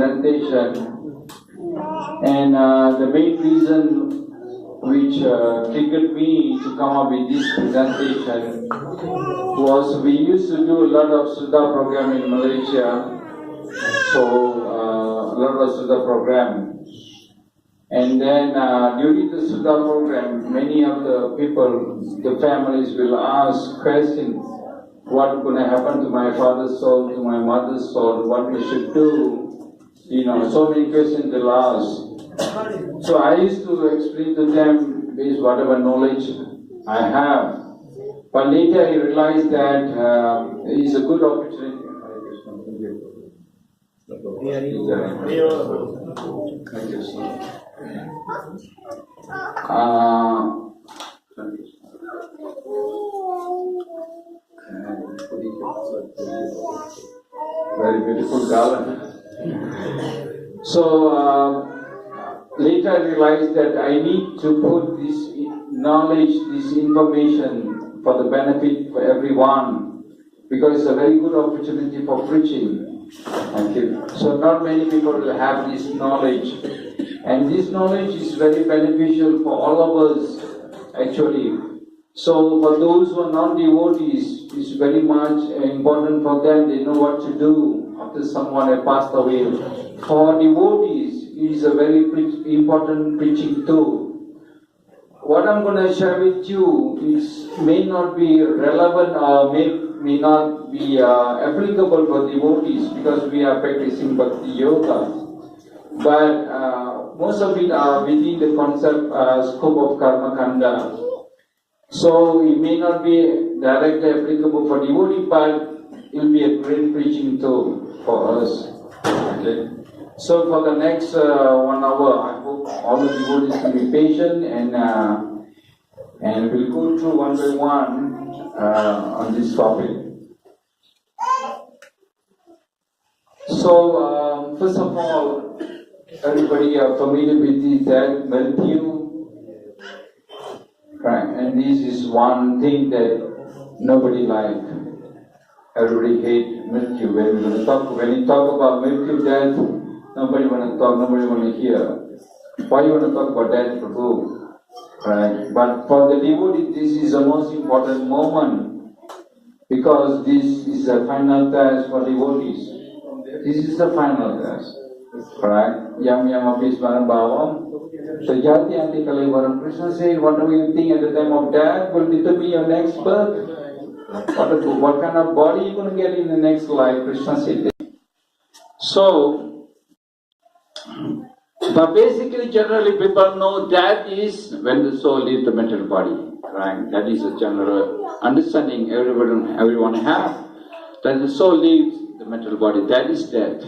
presentation, and the main reason which triggered me to come up with this presentation was we used to do a lot of Shradha program in Malaysia, so a lot of Shradha program. And then during the Shradha program, many of the people, the families will ask questions. What's going to happen to my father's soul, to my mother's soul, what we should do? You know, so many questions they'll ask. So I used to explain to them based whatever knowledge I have. But later I realized that it is a good opportunity. Very beautiful garland. So later I realized that I need to put this knowledge, this information for the benefit for everyone, because it's a very good opportunity for preaching. Okay. So not many people will have this knowledge, and this knowledge is very beneficial for all of us actually. So for those who are non-devotees, it's very much important for them. They know what to do after someone has passed away. For devotees, it is a very important preaching tool. What I'm going to share with you may not be relevant or may not be applicable for devotees because we are practicing Bhakti Yoga. But most of it are within the concept scope of Karma Kanda. So it may not be directly applicable for devotee, but it will be a great preaching tool for us. Okay. So for the next 1 hour, I hope all the devotees will be patient and we'll go through one by one on this topic. So first of all, everybody are familiar with this death, Matthew. Right, and this is one thing that nobody likes. Everybody hates Mrityu. When you talk about Mrityu, death, nobody want to talk, nobody want to hear. Why you want to talk about death for who? Right? But for the devotee, this is the most important moment because this is the final test for devotees. This is the final test. Right? Yam apis varam bhavam. So Jati Anti Kalivaram, Krishna said, whatever you think at the time of death will determine your next birth. What kind of body you're going to get in the next life, Krishna said. So, but basically, generally people know death is when the soul leaves the mental body. Right? That is a general understanding everyone have. That the soul leaves the mental body, that is death.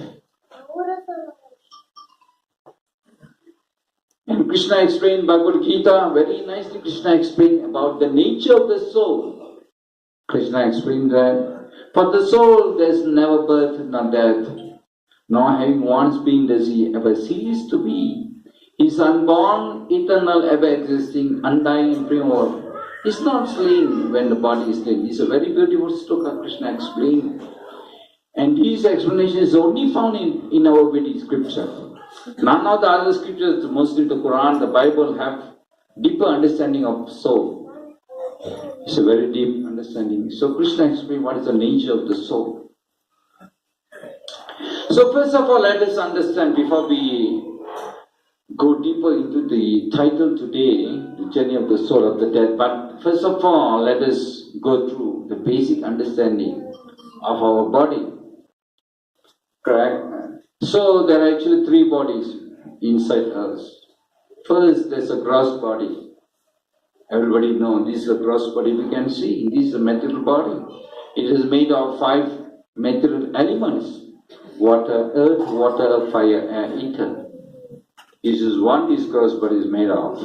And Krishna explained Bhagavad Gita, very nicely Krishna explained about the nature of the soul. Krishna explained that for the soul there is never birth nor death, nor having once been does he ever cease to be. He is unborn, eternal, ever existing, undying, impure. He is not slain when the body is slain. This is a very beautiful sloka Krishna explained. And his explanation is only found in our Vedic scripture. None of the other scriptures, mostly the Quran, the Bible, have deeper understanding of soul. It's a very deep understanding. So Krishna explained what is the nature of the soul. So first of all, let us understand before we go deeper into the title today, the journey of the soul of the death. But first of all, let us go through the basic understanding of our body. Correct? So there are actually 3 bodies inside us. First, there's a gross body. Everybody knows this is a gross body we can see. This is a material body. It is made of 5 material elements. Water, earth, water, fire, and ether. This is what this gross body is made of.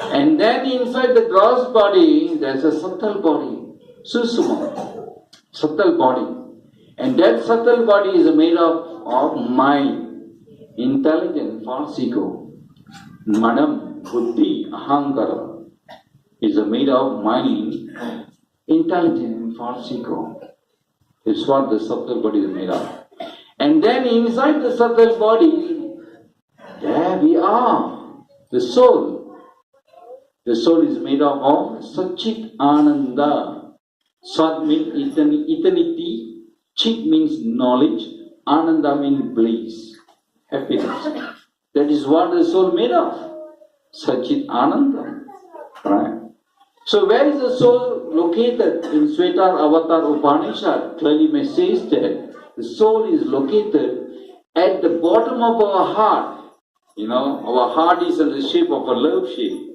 And then inside the gross body, there's a subtle body. Susuma. Subtle body. And that subtle body is made of mind, intelligent, false ego. Manam, buddhi, ahankara is made of mind, intelligent, and false ego. It's what the subtle body is made of. And then inside the subtle body, there we are, the soul. The soul is made up of Satchit Ananda. Sat means eternity, Chit means knowledge, Ananda means bliss, happiness. That is what the soul made of, Satchit Ananda. Right? So where is the soul located? In Shwetar Avatar Upanishad clearly says that the soul is located at the bottom of our heart. You know, our heart is in the shape of a love shape.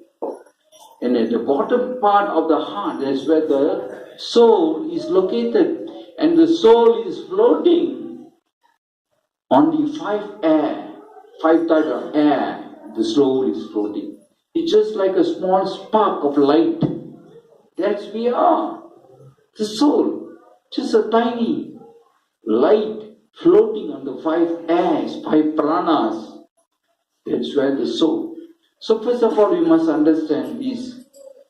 And at the bottom part of the heart, that's where the soul is located. And the soul is floating on the five types of air. The soul is floating. It's just like a small spark of light. That's we are. The soul, just a tiny light floating on the 5 airs, 5 pranas. That's where the soul. So first of all, we must understand this,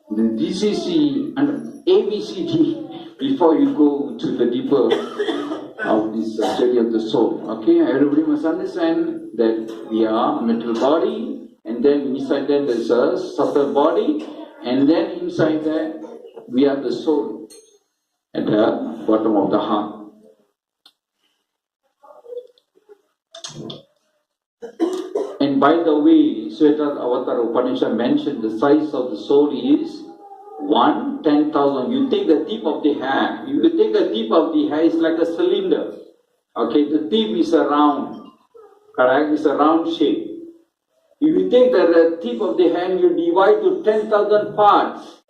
the DCC and ABCD before you go to the deeper of this study of the soul. Okay, everybody must understand that we are a mental body, and then inside that there's a subtle body, and then inside that we are the soul at the bottom of the heart. And by the way, Shwetar Avatar Upanishad mentioned the size of the soul is 10,000. You take the tip of the hair. If you take the tip of the hair, it's like a cylinder. Okay, the tip is a round. Correct? It's a round shape. If you take the tip of the hand, you divide to 10,000 parts.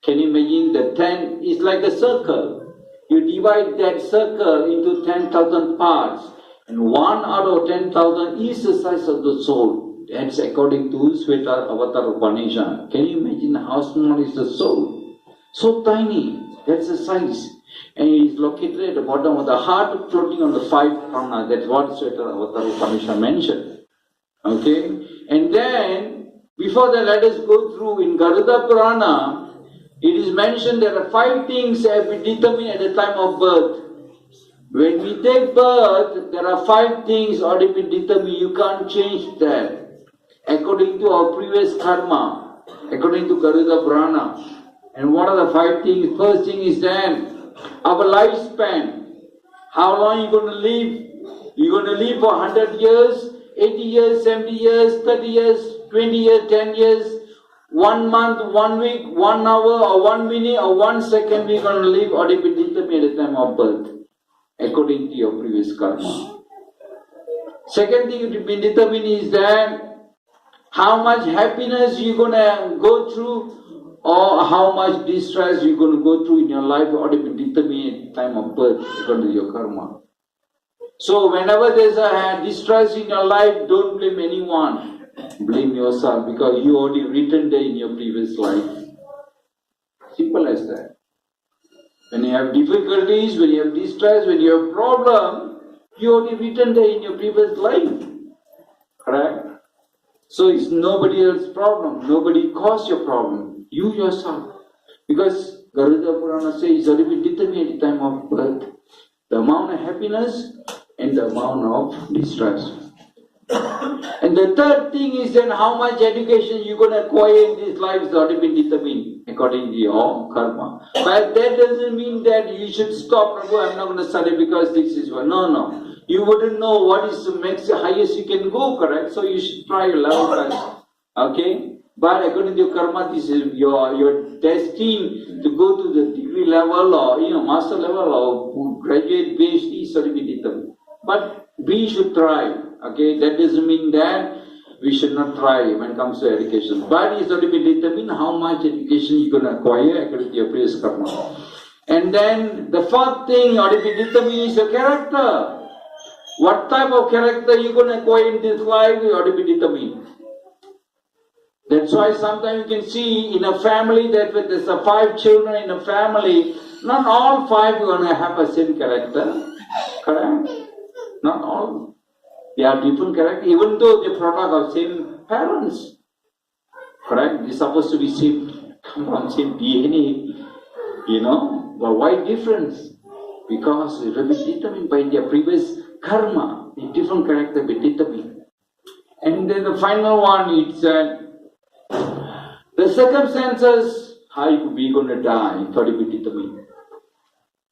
Can you imagine the 10 is like a circle. You divide that circle into 10,000 parts. And 1 out of 10,000 is the size of the soul. That's according to Shwetar Avatar Upanishad. Can you imagine how small is the soul? So tiny. That's the size. And it is located at the bottom of the heart, floating on the 5 prana. That's what Shwetar Avatar Upanishad mentioned. Okay? And then, before that, let us go through in Garuda Purana. It is mentioned that 5 things have been determined at the time of birth. When we take birth, there are 5 things already been determined. You can't change that. According to our previous karma, according to Garuda Purana. And what are the 5 things? First thing is that our lifespan. How long are you going to live? You're going to live for 100 years, 80 years, 70 years, 30 years, 20 years, 10 years, 1 month, 1 week, 1 hour, or 1 minute, or 1 second we're going to live, already been determined at the time of birth, according to your previous karma. Second thing to be determined is that how much happiness you're going to go through, or how much distress you're going to go through in your life, already been determined at the time of birth, according to your karma. So whenever there's a distress in your life, don't blame anyone. Blame yourself, because you already written there in your previous life. Simple as that. When you have difficulties, when you have distress, when you have problem, you already written there in your previous life. Correct? So it's nobody else's problem. Nobody caused your problem. You yourself. Because Garuda Purana says it's already been determined at the time of birth. The amount of happiness and the amount of distress. And the third thing is then how much education you're going to acquire in this life is already been determined according to your karma. But that doesn't mean that you should stop, Prabhu, I'm not going to study because this is one. No. You wouldn't know what is the max, highest you can go, correct? So you should try your level best. Okay? But according to your karma, this is your destined to go to the degree level or master level or graduate PhD is already been determined. But we should try. Okay, that doesn't mean that we should not try when it comes to education. But it's already been determined how much education you're going to acquire according to your previous karma. And then the fourth thing already been determined is your character. What type of character you're going to acquire in this life is already been determined. That's why sometimes you can see in a family that when there's 5 children in a family, not all 5 are going to have the same character. Correct? Not all. They are different characters, even though they're product of same parents. Correct? They're supposed to be come from same DNA, but why difference? Because it will be determined by their previous karma, a different character determined. And then the final one, it's the circumstances, how we're going to die, thought it be determined.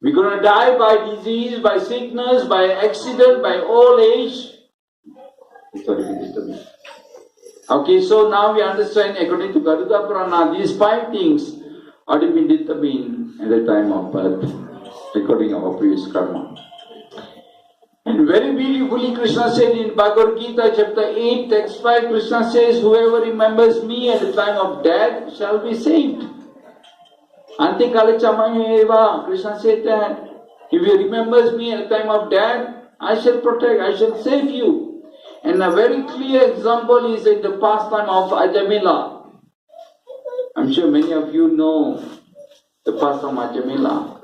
We're going to die by disease, by sickness, by accident, by old age. It's already determined. Okay, so now we understand, according to Garuda Purana, these 5 things already been determined at the time of birth, according to our previous karma. And very beautifully, Krishna said in Bhagavad Gita, chapter 8, text 5, Krishna says, whoever remembers me at the time of death shall be saved. Ante kalachamaya eva, Krishna said that, if you remembers me at the time of death, I shall protect, I shall save you. And a very clear example is in the pastime of Ajamila. I'm sure many of you know the pastime of Ajamila.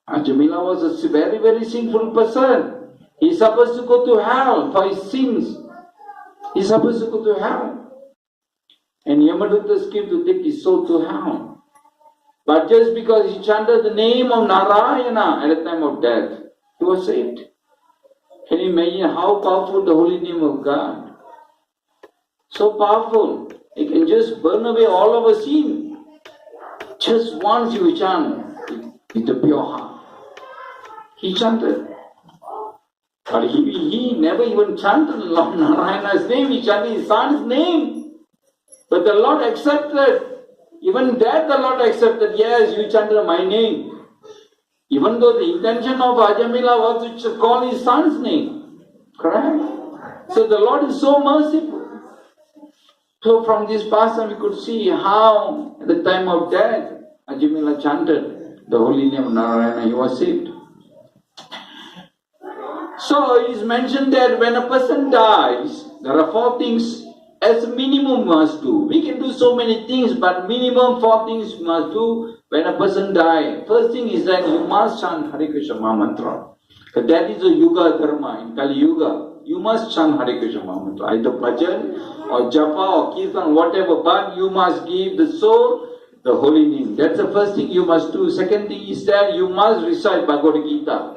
Ajamila was a very, very sinful person. He's supposed to go to hell for his sins. He's supposed to go to hell. And Yamaraja came to take his soul to hell. But just because he chanted the name of Narayana at the time of death, he was saved. Can you imagine how powerful the holy name of God? So powerful. It can just burn away all of our sin. Just once you chant with a pure heart. He chanted. But he never even chanted Lord Narayana's name, he chanted his son's name. But the Lord accepted. Even that the Lord accepted. Yes, you chanted my name. Even though the intention of Ajamila was to call his son's name. Correct? So the Lord is so merciful. So from this pastime we could see how at the time of death, Ajamila chanted the holy name of Narayana, he was saved. So it is mentioned that when a person dies, there are 4 things as minimum must do. We can do so many things, but minimum 4 things you must do when a person dies. First thing is that you must chant Hare Krishna Mantra. That is a Yuga Dharma in Kali Yuga. You must chant Hare Krishna Mantra. Either bhajan or japa or kirtan, whatever, but you must give the soul the holy name. That's the first thing you must do. Second thing is that you must recite Bhagavad Gita.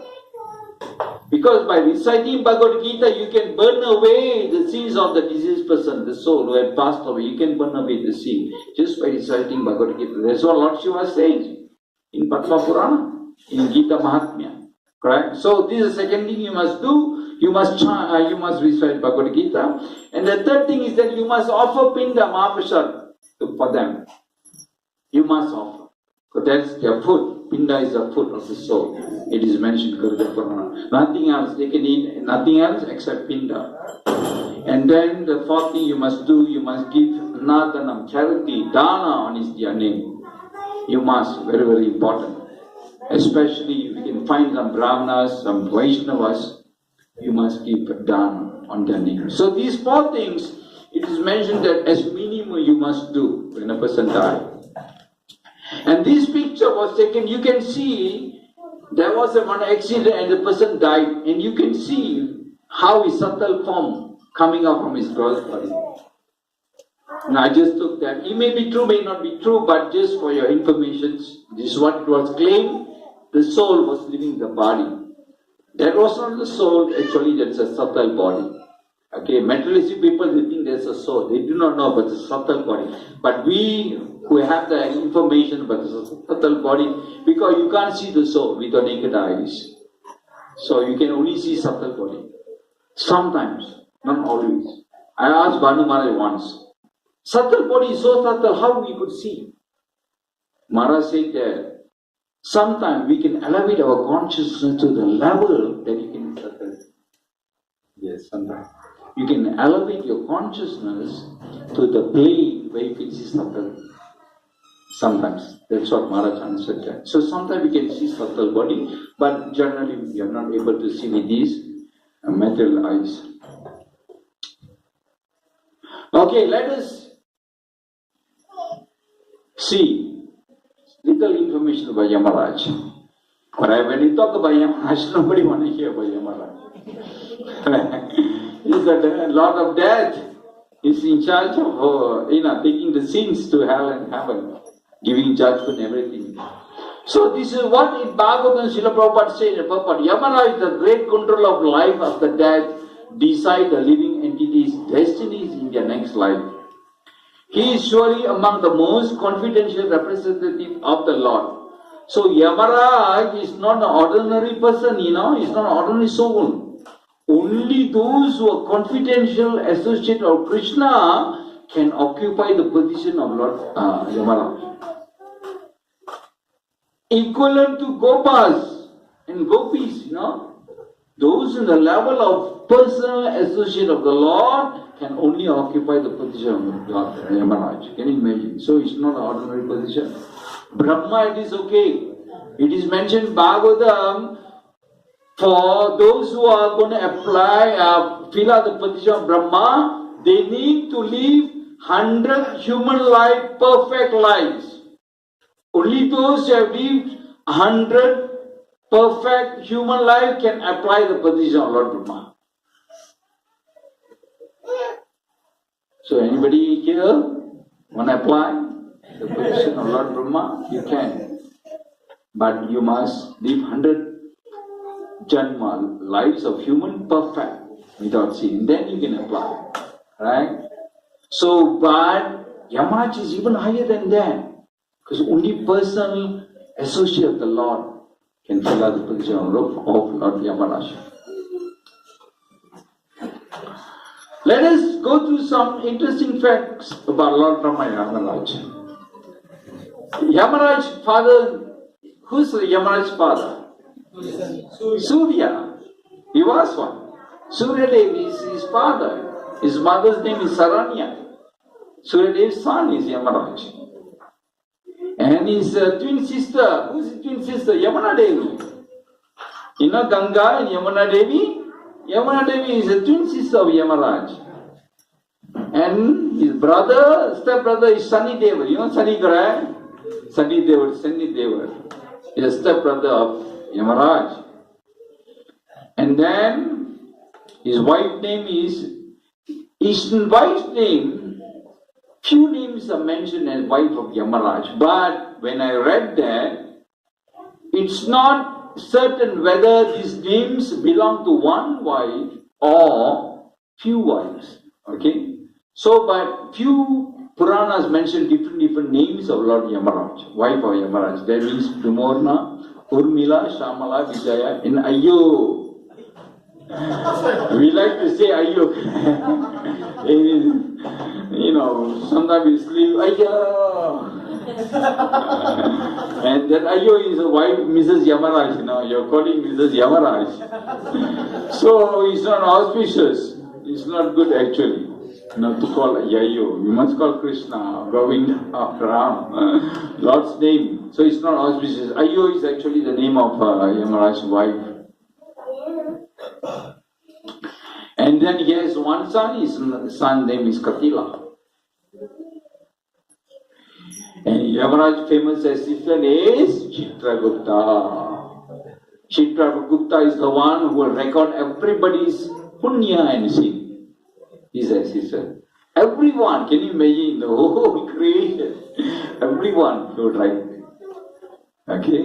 Because by reciting Bhagavad Gita, you can burn away the sins of the deceased person, the soul who had passed away. You can burn away the sin just by reciting Bhagavad Gita. That's what Lord Shiva says in Padma Purana, in Gita Mahatmya. Correct? So this is the second thing you must do. You must recite Bhagavad Gita. And the third thing is that you must offer Pinda Mahaprasad for them. You must offer. Because that's their food. Pinda is the food of the soul. It is mentioned in Garuda Purana. Nothing else. They can eat nothing else except Pinda. And then the 4th thing you must do, you must give Anadanam, charity, dana on his dear name. You must. Very, very important. Especially if you can find some Brahmanas, some Vaishnavas, you must give dana on their name. So these 4 things, it is mentioned that as minimum you must do when a person dies. And this picture was taken, you can see, there was one accident and the person died, and you can see how his subtle form coming out from his gross body. Now I just took that. It may be true, may not be true, but just for your information, this is what it was claimed. The soul was leaving the body. That was not the soul, actually that's a subtle body. Okay, materialistic people, they think there's a soul. They do not know about the subtle body. But we who have the information about the subtle body, because you can't see the soul with your naked eyes. So you can only see subtle body. Sometimes, not always. I asked Banu Maharaj once, subtle body is so subtle, how we could see? Maharaj said that sometimes we can elevate our consciousness to the level that you can see subtle. Yes, sometimes. You can elevate your consciousness to the plane where you can see subtle. Sometimes. That's what Maharaj answered that. So sometimes we can see subtle body, but generally we are not able to see with these material eyes. Okay, let us see little information about Yamaraj. But when you talk about Yamaraj, nobody wants to hear about Yamaraj. He's the Lord of Death. He's in charge of taking the sins to hell and heaven, giving judgment and everything. So this is what in Bhagavatam Srila Prabhupada said. Yamaraja is the great control of life after death, decide the living entities' destinies in their next life. He is surely among the most confidential representative of the Lord. So Yamaraj is not an ordinary person, he's not an ordinary soul. Only those who are confidential associate of Krishna can occupy the position of Lord Yamaraj. Equivalent to Gopas and Gopis, those in the level of personal associate of the Lord can only occupy the position of Lord Yamaraj. Can you imagine? So it's not an ordinary position. Brahma, it is okay. It is mentioned in Bhagavatam, for those who are going to apply, fill out the position of Brahma, they need to live 100 human life, perfect lives. Only those who have lived 100 perfect human life can apply the position of Lord Brahma. So anybody here want to apply the position of Lord Brahma? You can. But you must live 100 Janma, lives of human perfect, without sin. Then you can apply. Right? So, but Yamaraj is even higher than that. Because only personal associate of the Lord can fill out the position of Lord Yamaraj. Let us go through some interesting facts about Lord Brahma Yamaraj. Yamaraj father, who's Yamaraj's father? Surya. He was one. Surya Dev is his father. His mother's name is Saranya. Surya Dev's son is Yamaraj. And his twin sister, who's his twin sister? Yamuna Devi. Ganga and Yamuna Devi? Yamuna Devi is a twin sister of Yamaraj. And his brother, step-brother is Sunny Deva. Sunny Deva? Sunny Deva is a step-brother of Yamaraj. And then his wife's name is, his wife's name, few names are mentioned as wife of Yamaraj. But when I read that, it's not certain whether these names belong to one wife or few wives. Okay? So, but few Puranas mention different names of Lord Yamaraj, wife of Yamaraj. That means Dumorna, Urmila, Shamala, Vijaya, and Ayyo. We like to say Ayyo. Sometimes we sleep, Ayyo. And that Ayyo is a wife, Mrs. Yamaraj. You're calling Mrs. Yamaraj. So it's not auspicious. It's not good actually. Not to call Yayo. You must call Krishna, Govinda, Ram, Lord's name. So it's not auspicious. Ayo is actually the name of Yamaraj's wife. And then he has one son, his son's name is Katila. And Yamaraj's famous assistant is Chitragupta. Chitragupta is the one who will record everybody's punya and sin. His assistant. Everyone, can you imagine the whole creation? Everyone would write. Okay?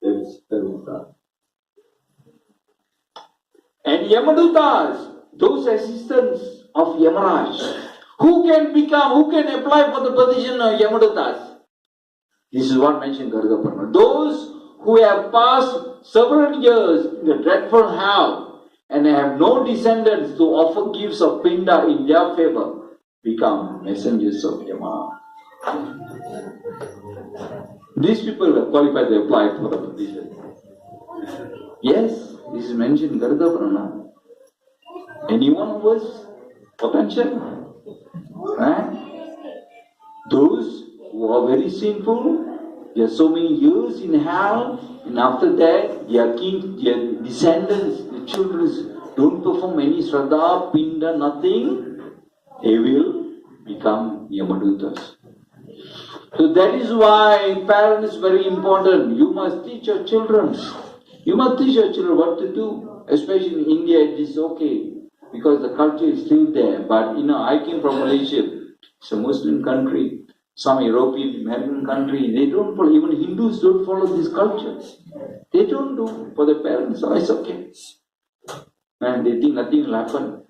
That's Taruta. And Yamadutas, those assistants of Yamaraj, who can apply for the position of Yamadutas? This is what mentioned in Garuda Purana. Those who have passed several years in the dreadful hell and have no descendants to offer gifts of pinda in their favor, become messengers of Yama. These people are qualified to apply for the position. Yes, this is mentioned in Garuda Purana. Anyone who was potential? Right? Those who are very sinful, they are so many years in hell, and after that, their descendants, the children, don't perform any Shradha, Pinda, nothing, they will become Yamadutas. So that is why parents is very important. You must teach your children. You must teach your children what to do. Especially in India, it is okay, because the culture is still there. But I came from Malaysia. It's a Muslim country. some European, American country, they don't follow, even Hindus don't follow this culture. They don't do for the parents, so it's okay. And they think nothing will happen.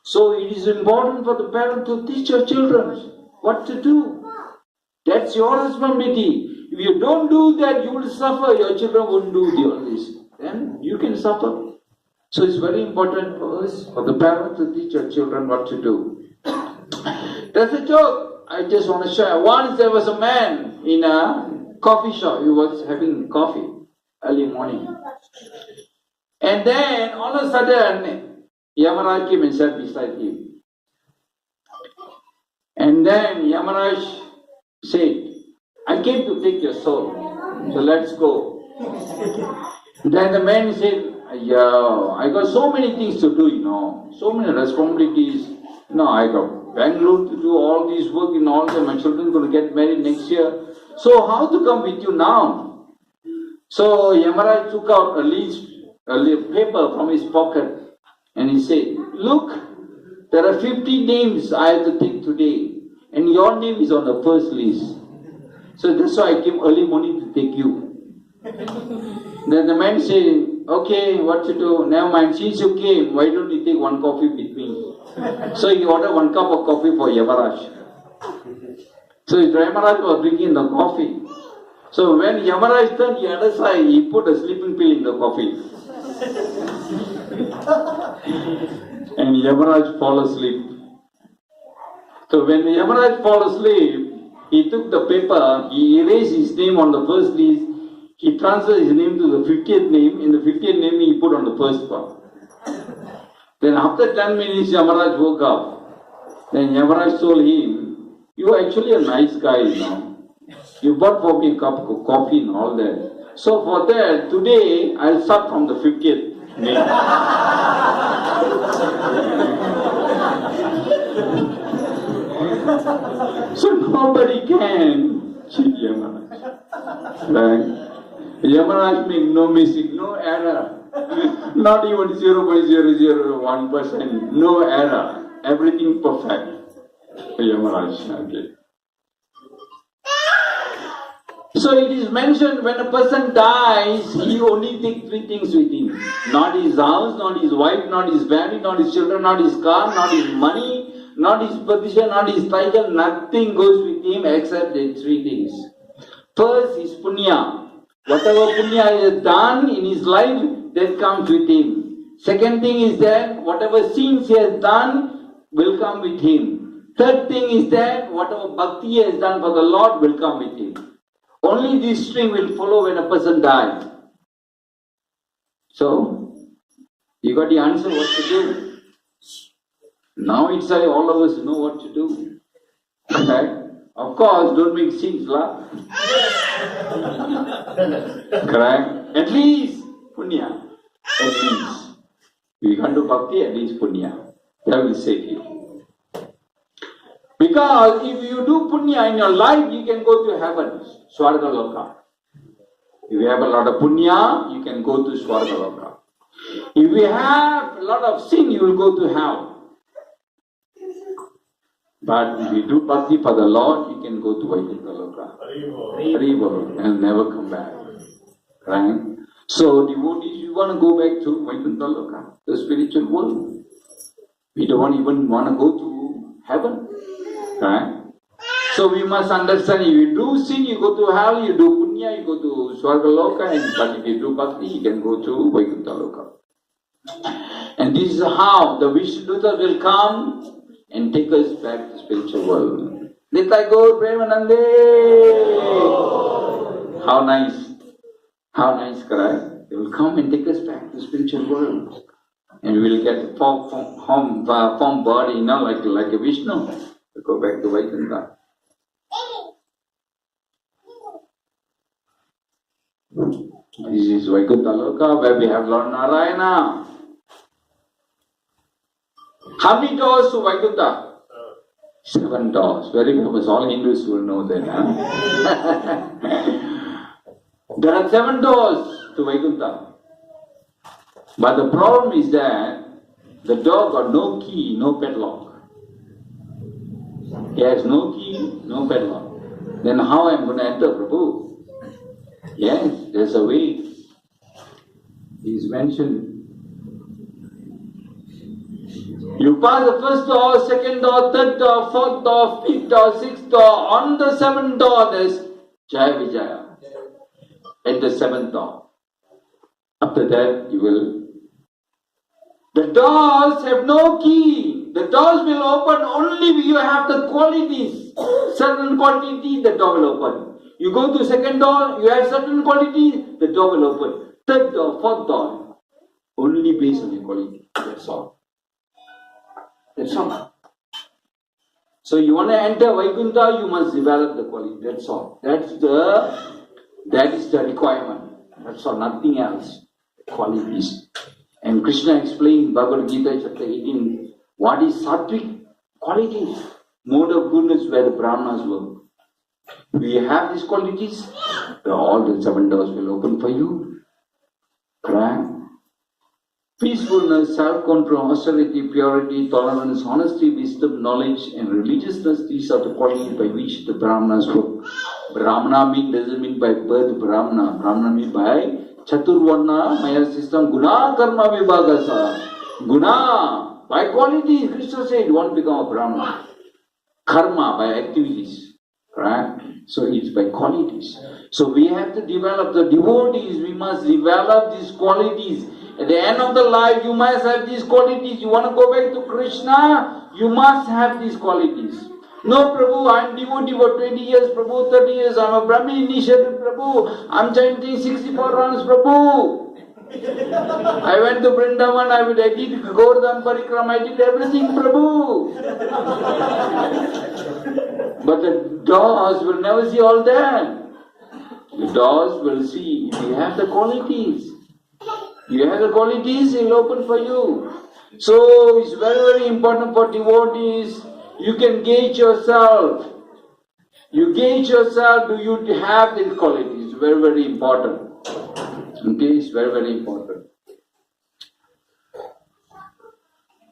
So it is important for the parent to teach your children what to do. That's your responsibility. If you don't do that, you will suffer. Your children won't do all this. Then you can suffer. So it's very important for us, for the parents to teach your children what to do. That's a joke. I just want to share. Once there was a man in a coffee shop. He was having coffee early morning. And then all of a sudden, Yamaraj came and sat beside him. And then Yamaraj said, I came to take your soul, so let's go. Then the man said, yeah, I got so many things to do, so many responsibilities. I got Bangalore to do all this work and all that. My children are going to get married next year. So how to come with you now? So Yamaraj took out a little paper from his pocket and he said, look, there are 50 names I have to take today and your name is on the first list. So that's why I came early morning to take you. Then the man said, okay, what to do? Never mind, since you came, why don't you take one coffee with me? So he ordered 1 cup of coffee for Yamaraj. So Yamaraj was drinking the coffee. So when Yamaraj turned the other side, he put a sleeping pill in the coffee. And Yamaraj fell asleep. So when Yamaraj fell asleep, he took the paper, he erased his name on the first list, he transferred his name to the 50th name, in the 50th name he put on the first one. Then after 10 minutes, Yamaraj woke up. Then Yamaraj told him, you are actually a nice guy, You bought for me a cup of coffee and all that. So for that, today, I'll start from the 50th name. So nobody can cheat Yamaraj. Right? Yamaraj make no mistake, no error. Not even 0.001%, no error. Everything perfect for Yamaraj. Okay. So it is mentioned when a person dies, he only takes 3 things with him. Not his house, not his wife, not his family, not his children, not his car, not his money, not his position, not his title, nothing goes with him except the 3 things. First is punya. Whatever punya he has done in his life, that comes with him. Second thing is that whatever sins he has done will come with him. Third thing is that whatever bhakti he has done for the Lord will come with him. Only this string will follow when a person dies. So, you got the answer what to do. Now it's like all of us know what to do. Right? Of course, don't make sins, lah. Correct? At least punya. At least. We can't do bhakti, at least punya. That will save you. Because if you do punya in your life, you can go to heaven, Swarga Loka. If you have a lot of punya, you can go to Swarga Loka. If you have a lot of sin, you will go to hell. But if you do bhakti for the Lord, you can go to Vaikuntha Loka. Haribol, and never come back. Right? So devotees, you want to go back to Vaikuntha Loka, the spiritual world. We don't even want to go to heaven. Right? So we must understand, if you do sin, you go to hell, you do punya, you go to Swarga Loka, but if you do bhakti, you can go to Vaikuntha Loka. And this is how the Vishnudutas will come and take us back to the spiritual world. Nitai Gaur Premanande! How nice. How nice, correct? They will come and take us back to the spiritual world. And we will get a form body, like a Vishnu. We go back to Vaikuntha. This is Vaikuntha Loka, where we have Lord Narayana. How many doors to Vaikuntha? 7 doors. Very famous. All Hindus will know that. There are 7 doors to Vaikuntha. But the problem is that the door got no key, no padlock. He has no key, no padlock. Then how I am going to enter, Prabhu? Yes, there's a way. He is mentioned. You pass the first door, second door, third door, fourth door, fifth door, sixth door. On the seventh door, there's Jaya Vijaya. At the seventh door. After that, you will. The doors have no key. The doors will open only if you have the qualities. Certain quality, the door will open. You go to second door, you have certain quality, the door will open. Third door, fourth door, only based on your quality. That's all. That's all. So you want to enter Vaikuntha, you must develop the quality. That's all. That is the requirement. That's all. Nothing else. Qualities. And Krishna explained in Bhagavad Gita chapter 18, what is sattvic qualities? Mode of goodness where the Brahmanas work. We have these qualities, all the 7 doors will open for you. Right? Peacefulness, self-control, austerity, purity, tolerance, honesty, wisdom, knowledge, and religiousness, these are the qualities by which the Brahmanas work. Brahmana doesn't mean by birth Brahmana. Brahmana means by Chaturvarna, Maya system, Guna, Karma, Vibhagasa. Guna, by qualities, Krishna said, you want to become a Brahmana. Karma, by activities. Right? So it's by qualities. So we have to develop the devotees, we must develop these qualities. At the end of the life, you must have these qualities. You want to go back to Krishna, you must have these qualities. No, Prabhu, I am devotee for 20 years, Prabhu, 30 years, I am a Brahmin initiated, Prabhu, I am chanting 64 rounds, Prabhu. I went to Vrindavan, I did Govardhan Parikram, I did everything, Prabhu. But the doors will never see all that. The doors will see if you have the qualities. You have the qualities, it will open for you. So it's very, very important for devotees. You can gauge yourself. You gauge yourself, do you have these qualities? Very, very important. Okay, it's very, very important.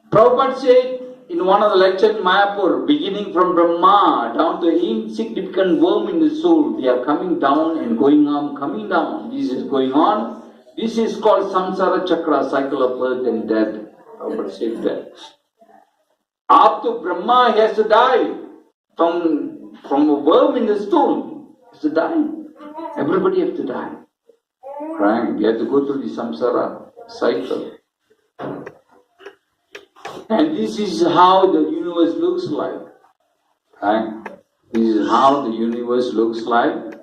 Prabhupada said in one of the lectures in Mayapur, beginning from Brahma down to insignificant worm in the soul, they are coming down and going on, coming down. This is going on. This is called samsara chakra, cycle of birth and death. Prabhupada said that. Up to Brahma, he has to die. From a worm in the stool, he has to die. Everybody has to die. Right? You have to go through the samsara cycle. And this is how the universe looks like. Right? This is how the universe looks like.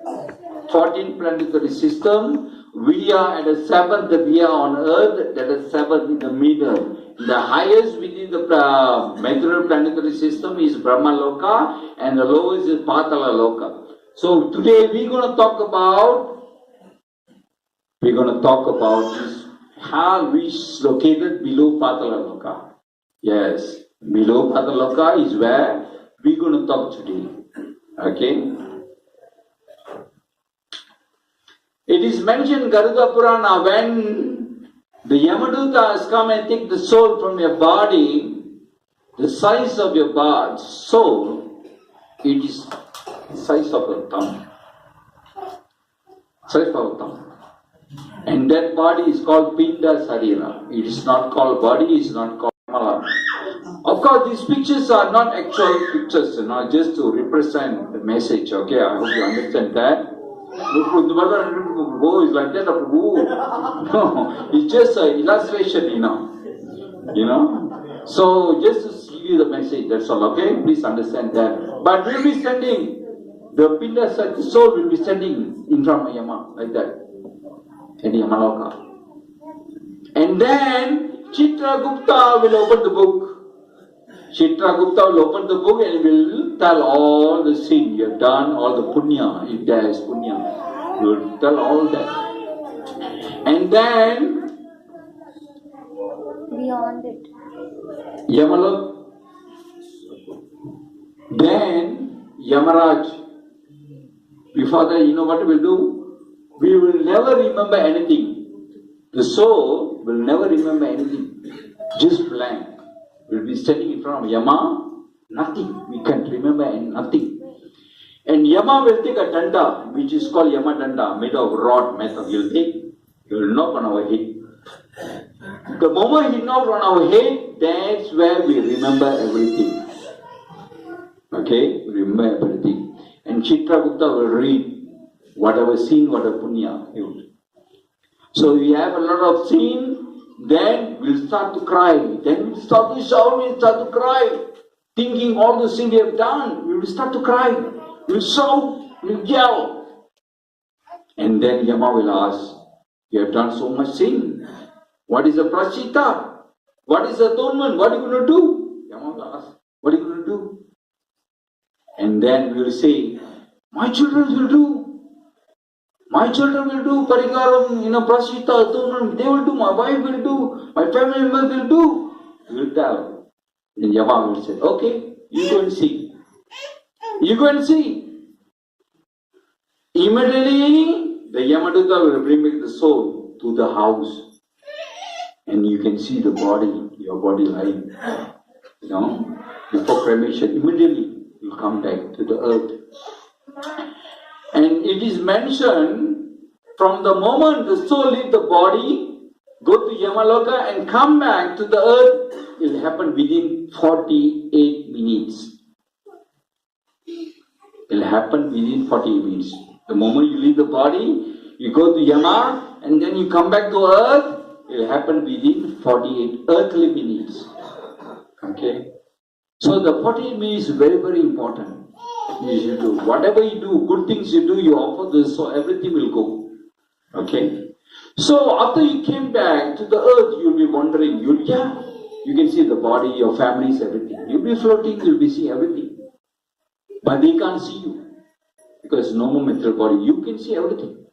14 planetary system. We are at the 7th, we are on earth, that is 7th in the middle. The highest within the material planetary system is Brahma Loka, and the lowest is Patala Loka. So today we're going to talk about this hell which is located below Patala Loka. Yes, below Patala Loka is where we're going to talk today. Okay? It is mentioned in Garuda Purana, when the Yamadutas come and take the soul from your body, the size of your soul, it is the size of your thumb. Size of your thumb. And that body is called Pinda Sarira. It is not called body, it is not called Mala. Of course, these pictures are not actual pictures, just to represent the message. Okay, I hope you understand that. Is like that, no, it's just an illustration, you know. So just to give you the message, that's all. Okay, please understand that. But we'll be standing. The Pinda, the soul will be standing in front of Yama like that, in Yamaloka. And then Chitragupta will open the book. Chitragupta will open the book and will tell all the sin you have done, all the punya, if there is punya. He will tell all that. And then beyond it, Yamalok, then Yamaraj. Before that, you know what we will do? We will never remember anything. The soul will never remember anything. Just blank. We will be standing in front of Yama, nothing. We can't remember nothing. And Yama will take a danda, which is called Yama danda, made of rod metal. He will knock on our head. The moment he knocks on our head, that's where we remember everything. Okay? Remember everything. And Chitragupta will read whatever sin, whatever punya. So we have a lot of sin, then we'll start to cry. Then we'll start to shout, we'll start to cry. Thinking all the sin we have done, we will start to cry. We'll shout, we'll yell. And then Yama will ask, you have done so much sin. What is the prashita? What is the atonement? What are you going to do? Yama will ask, what are you going to do? And then we will say, my children will do. My children will do parikaram, prashita, atonement. They will do, my wife will do, my family members will do. We will tell. And Yama will say, okay, you go and see. You go and see. Immediately, the Yamaduta will bring back the soul to the house. And you can see the body, your body lying. Before cremation, immediately you come back to the earth. And it is mentioned, from the moment the soul leaves the body, go to Yamaloka and come back to the earth, it will happen within 48 minutes. It will happen within 48 minutes. The moment you leave the body, you go to Yama, and then you come back to earth, it will happen within 48 earthly minutes. Okay? So the 48 minutes is very, very important. You should do. Whatever you do, good things you do, you offer this, so everything will go. Okay? So after you came back to the earth, you'll be wondering, you can see the body, your families, everything. You'll be floating, you'll be seeing everything. But they can't see you. Because no more material body. You can see everything.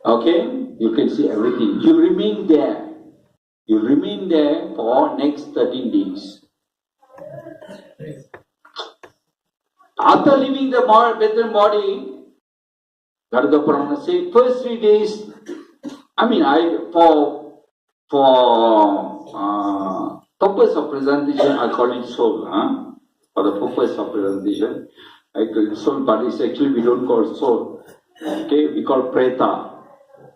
Okay? You can see everything. You remain there. You remain there for next 13 days. After leaving the material body, Garuda Purana says, first 3 days, for purpose of presentation, I call it soul. For the purpose of presentation, I call it soul, but it's actually we don't call soul. Okay, we call preta.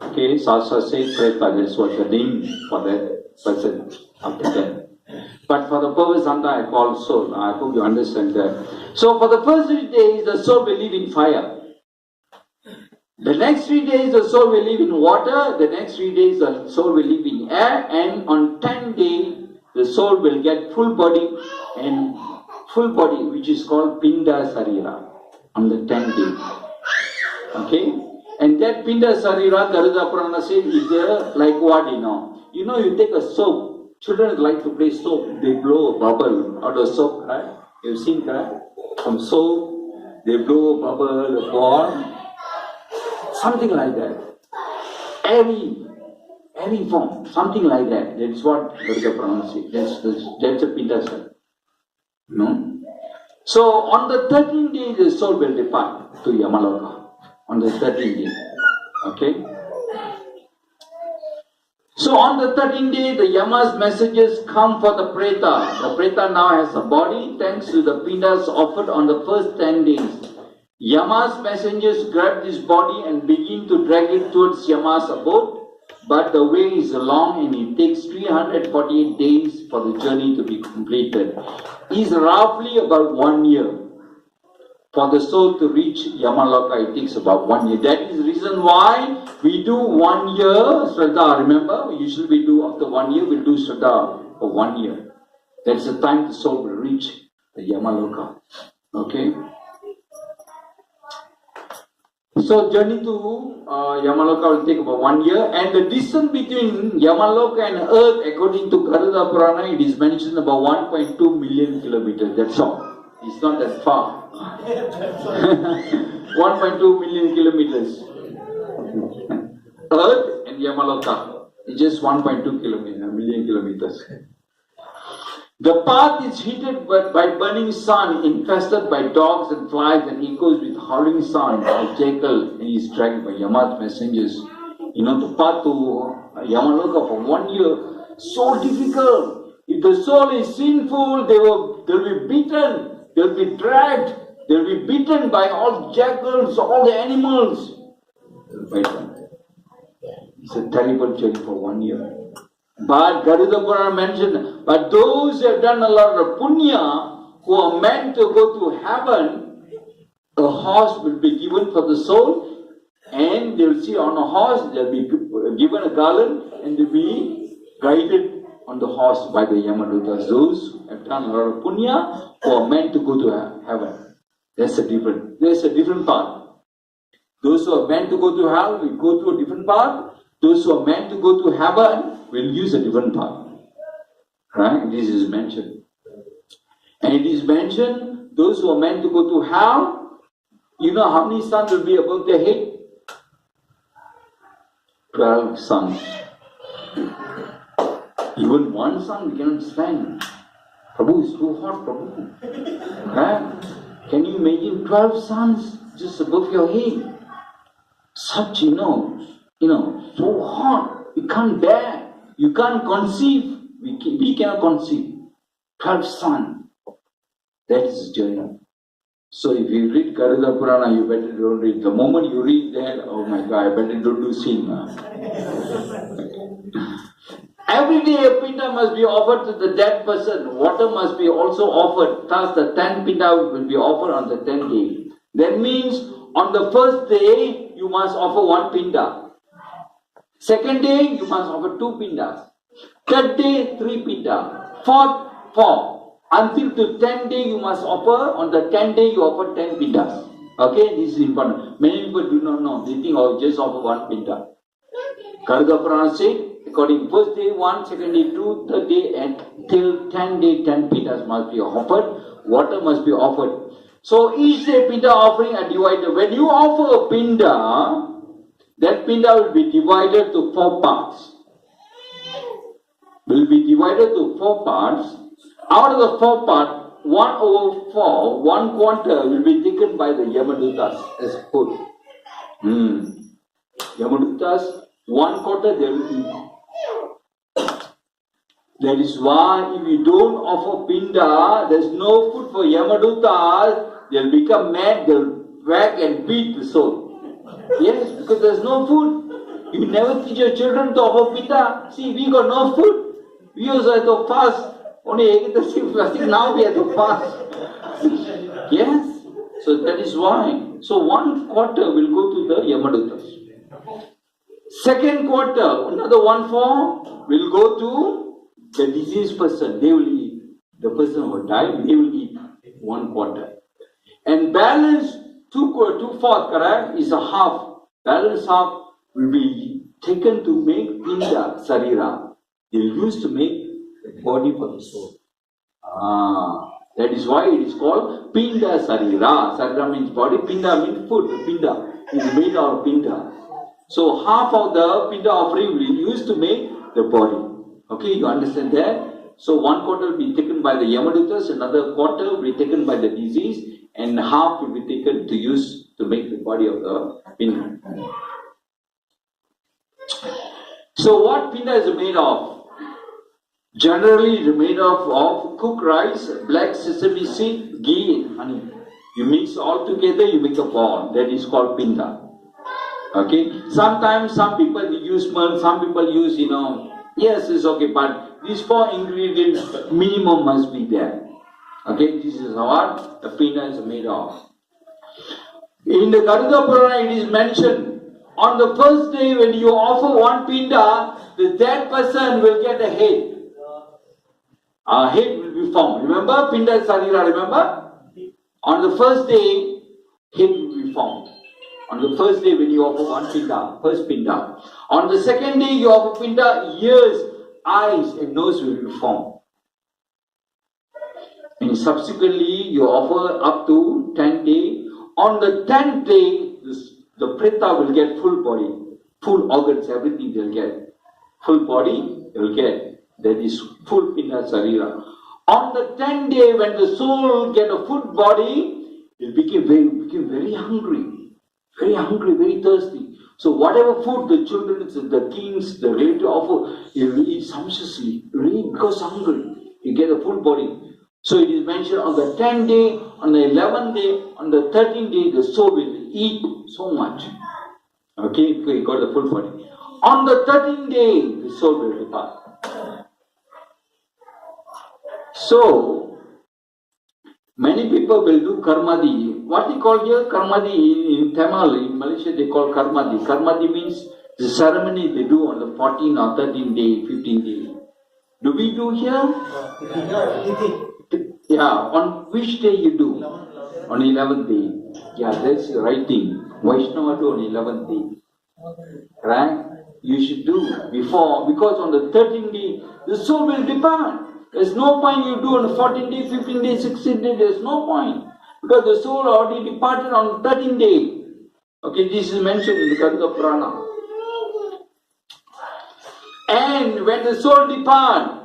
Okay, Sasha says preta, that's what the name for that person after that. But for the purpose I call soul. I hope you understand that. So for the first 3 days, the soul will live in fire. The next 3 days, the soul will live in water. The next 3 days, the soul will live in air. And on 10th day, the soul will get full body, which is called Pinda Sarira, on the 10th day. Okay? And that Pinda Sarira, Garuda Purana says, is like what, you take a soap. Children like to play soap. They blow a bubble out of soap, right? You've seen that? From soap, they blow a bubble, a ball. Something like that. Any form. Something like that. That's what Garuda Purana says. That's a Pinda. No? So on the 13th day, the soul will depart to Yamaloka. On the 13th day. Okay? So on the 13th day, the Yama's messengers come for the Preta. The Preta now has a body thanks to the Pindas offered on the first 10 days. Yama's messengers grab this body and begin to drag it towards Yama's abode. But the way is long and it takes 348 days for the journey to be completed. It's roughly about 1 year. For the soul to reach Yamaloka, it takes about 1 year. That is the reason why we do 1 year Shradha. Remember, usually we do after 1 year, we'll do Shradha for 1 year. That's the time the soul will reach the Yamaloka. Okay? So journey to Yamaloka will take about 1 year, and the distance between Yamaloka and Earth, according to Garuda Purana, it is mentioned about 1.2 million kilometers. That's all. It's not that far. 1.2 million kilometers. Earth and Yamaloka is just 1.2 million kilometers. The path is heated by burning sun, infested by dogs and flies, and echoes with howling sound. A jackal is dragged by Yama's messengers. The path to Yamaloka for 1 year, so difficult. If the soul is sinful, they will be beaten, they will be dragged They'll be beaten by all jackals, all the animals. They'll fight them. It's a terrible journey for 1 year. But Garuda Purana mentioned, but those who have done a lot of punya, who are meant to go to heaven, a horse will be given for the soul, and they will see on a horse, they'll be given a garland, and they'll be guided on the horse by the Yamadutas. Those who have done a lot of punya, who are meant to go to heaven. There's a different path. Those who are meant to go to hell will go through a different path. Those who are meant to go to heaven will use a different path. Right? This is mentioned. And it is mentioned, those who are meant to go to hell, you know how many suns will be above their head? 12 suns. Even one sun we cannot stand. Prabhu is too hot, Prabhu. Right? Can you imagine 12 suns just above your head? Such, so hot. You can't bear. You can't conceive. We cannot conceive. 12 sun. That is journey. So if you read Garuda Purana, you better don't read. The moment you read that, oh my God, I better don't do sin. Every day a pinda must be offered to the dead person. Water must be also offered. Thus the 10 pinda will be offered on the 10th day. That means on the first day, you must offer 1 pinda. Second day, you must offer 2 pindas. Third day, 3 pinda. Fourth, 4. Until to 10th day, you must offer. On the 10th day, you offer 10 pindas. Okay, this is important. Many people do not know. They think, oh, just offer 1 pinda. Garuda Purana said, according first day 1, second day 2, third day, and till 10th day, 10 pindas must be offered. Water must be offered. So each day pinda offering are divided. When you offer a pinda, that pinda will be divided to 4 parts. Will be divided to 4 parts. Out of the 4 parts, 1/4, 1/4 will be taken by the Yamadutas as food. Yamadutas, 1/4 they will eat. That is why if you don't offer pinda, there is no food for Yamadutas. They'll become mad, they'll whack and beat the soul. Yes, because there's no food. You never teach your children to offer pinda. See, we got no food. We also have to fast. Only fasting, now we have to fast. Yes, so that is why. So 1/4 will go to the Yamadutas. Second quarter, another 1/4 will go to the diseased person. They will eat. The person who died, they will eat 1/4. And balance 2/4, correct, is a half. Balance half will be taken to make pinda, sarira. They will use to make the body for the soul. That is why it is called pinda sarira. Sarira means body, pinda means food. Pinda is made out of pinda. So half of the pinda offering will be used to make the body. Okay, you understand that? So 1/4 will be taken by the Yamadutas, another 1/4 will be taken by the disease, and half will be taken to use to make the body of the pinda. So what pinda is made of? Generally it is made of cooked rice, black sesame seed, ghee and honey. You mix all together, you make a ball. That is called pinda. Okay? Sometimes some people use milk, some people use, yes, it's okay, but these 4 ingredients minimum must be there. Okay, this is what the pinda is made of. In the Garuda Purana it is mentioned, on the first day when you offer 1 pinda, the dead person will get a head. A head will be formed. Remember, pinda sarira, remember? On the first day, head will be formed. On the first day when you offer 1 pinda, first pinda. On the second day you offer pinda, ears, eyes and nose will be formed. And subsequently you offer up to 10th day. On the 10th day, the preta will get full body, full organs, everything they'll get. Full body, they'll get. That is full pinda sarira. On the 10th day, when the soul get a full body, it became very hungry. Very hungry, very thirsty. So whatever food the children, the kings, the relative offer, he will eat sumptuously. Really, because hungry. You get a full body. So it is mentioned on the 10th day, on the 11th day, on the 13th day, the soul will eat so much. Okay, we got the full body. On the 13th day, the soul will depart. So, many people will do karmadi. What they call here karmadi in Tamil, in Malaysia they call karmadi. Karmadi means the ceremony they do on the 14th or 13th day, 15th day. Do we do here? Yeah, on which day you do? On 11th day. Yeah, that's the right thing. Vaishnava do on 11th day. Right? You should do before, because on the 13th day, the soul will depart. There's no point you do on the 14th day, 15th day, 16th day, there's no point. Because the soul already departed on the 13th day. Okay, this is mentioned in the Garuda Purana. And when the soul departs,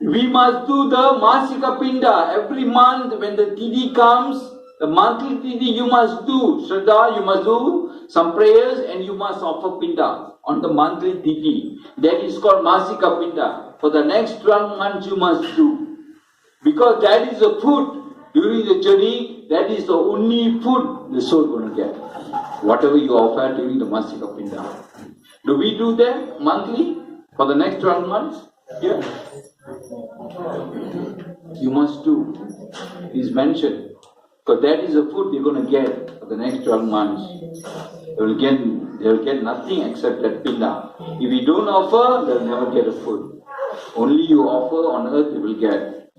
we must do the Masika Pinda. Every month when the Tithi comes, the monthly Tithi you must do. Shraddha, you must do some prayers and you must offer Pinda on the monthly Tithi. That is called Masika Pinda. For the next 12 months you must do. Because that is the food. During the journey, that is the only food the soul going to get. Whatever you offer during the Masika Pinda. Do we do that monthly for the next 12 months? Yeah. You must do. It is mentioned. Because that is the food you're going to get for the next 12 months. They will get nothing except that pinda. If you don't offer, they'll never get a food. Only you offer on earth, they will get.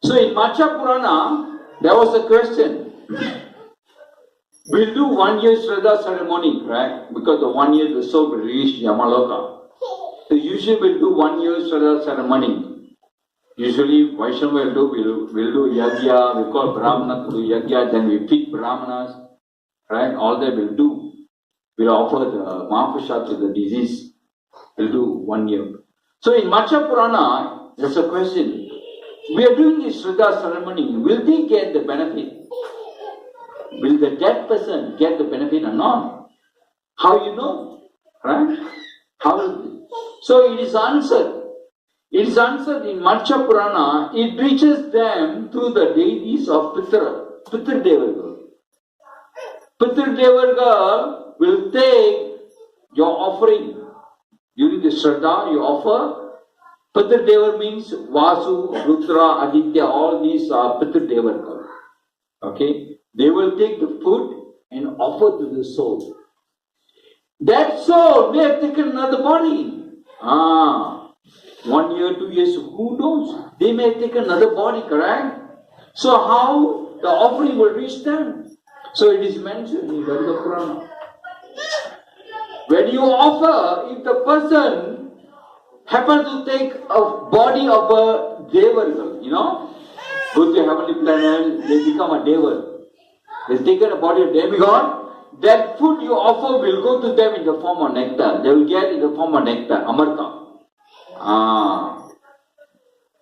So in Macha Purana, there was a question. We'll do 1 year Shradha ceremony, right? Because the 1 year the soul will reach Yamaloka. So usually we'll do 1 year Shradha ceremony. Usually Vaishnava will do yagya, we call Brahmana to do yagya, then we pick Brahmanas, right? All that we'll do. We'll offer the Mahaprasad to the deceased. We'll do 1 year. So in Macha Purana, there's a question. We are doing this Shradha ceremony, will they get the benefit? Will the dead person get the benefit or not? How you know? Right? So it is answered. It is answered in Macha Purana. It reaches them through the deities of Pitra Devarga. Pitra Devarga will take your offering. During the Shraddha, you offer. Pitra Devar means Vasu, Rudra, Aditya, all these are Pitra Devarga. Okay? They will take the food and offer to the soul. That soul may have taken another body. 1 year, 2 years, who knows? They may have taken another body, correct? So how the offering will reach them? So it is mentioned in Garuda Purana. When you offer, if the person happens to take a body of a Devar, go to heavenly planet, they become a Devar. They've taken a body of demigod, that food you offer will go to them in the form of nectar. They will get in the form of nectar, amarta.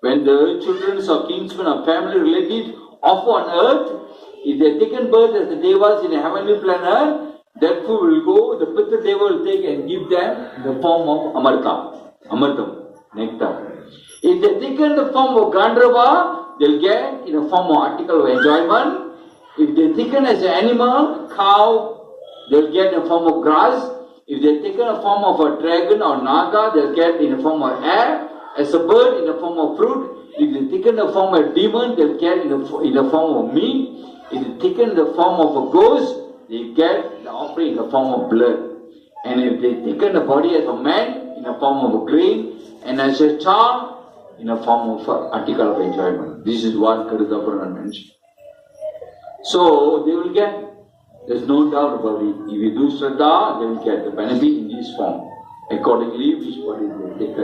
When the children or kinsmen or family relatives offer on earth, if they are taken birth as the devas in a heavenly planet, that food will go, the Pitra Deva will take and give them in the form of amartam, nectar. If they are taken in the form of Gandharva, they'll get in the form of article of enjoyment. If they are taken as an animal, cow, they'll get in the form of grass. If they are taken in the form of a dragon or naga, they'll get in the form of air. As a bird, in the form of fruit. If they are taken in the form of a demon, they'll get in the form of meat. If they are taken in the form of a ghost, they get the offering in the form of blood. And if they are taken the body as a man, in the form of a grain, and as a child, in the form of an article of enjoyment. This is what Garuda Purana mentioned. So they will get, there's no doubt about it. If you do Shraddha, they will get the benefit in this form. Accordingly, which body they will take.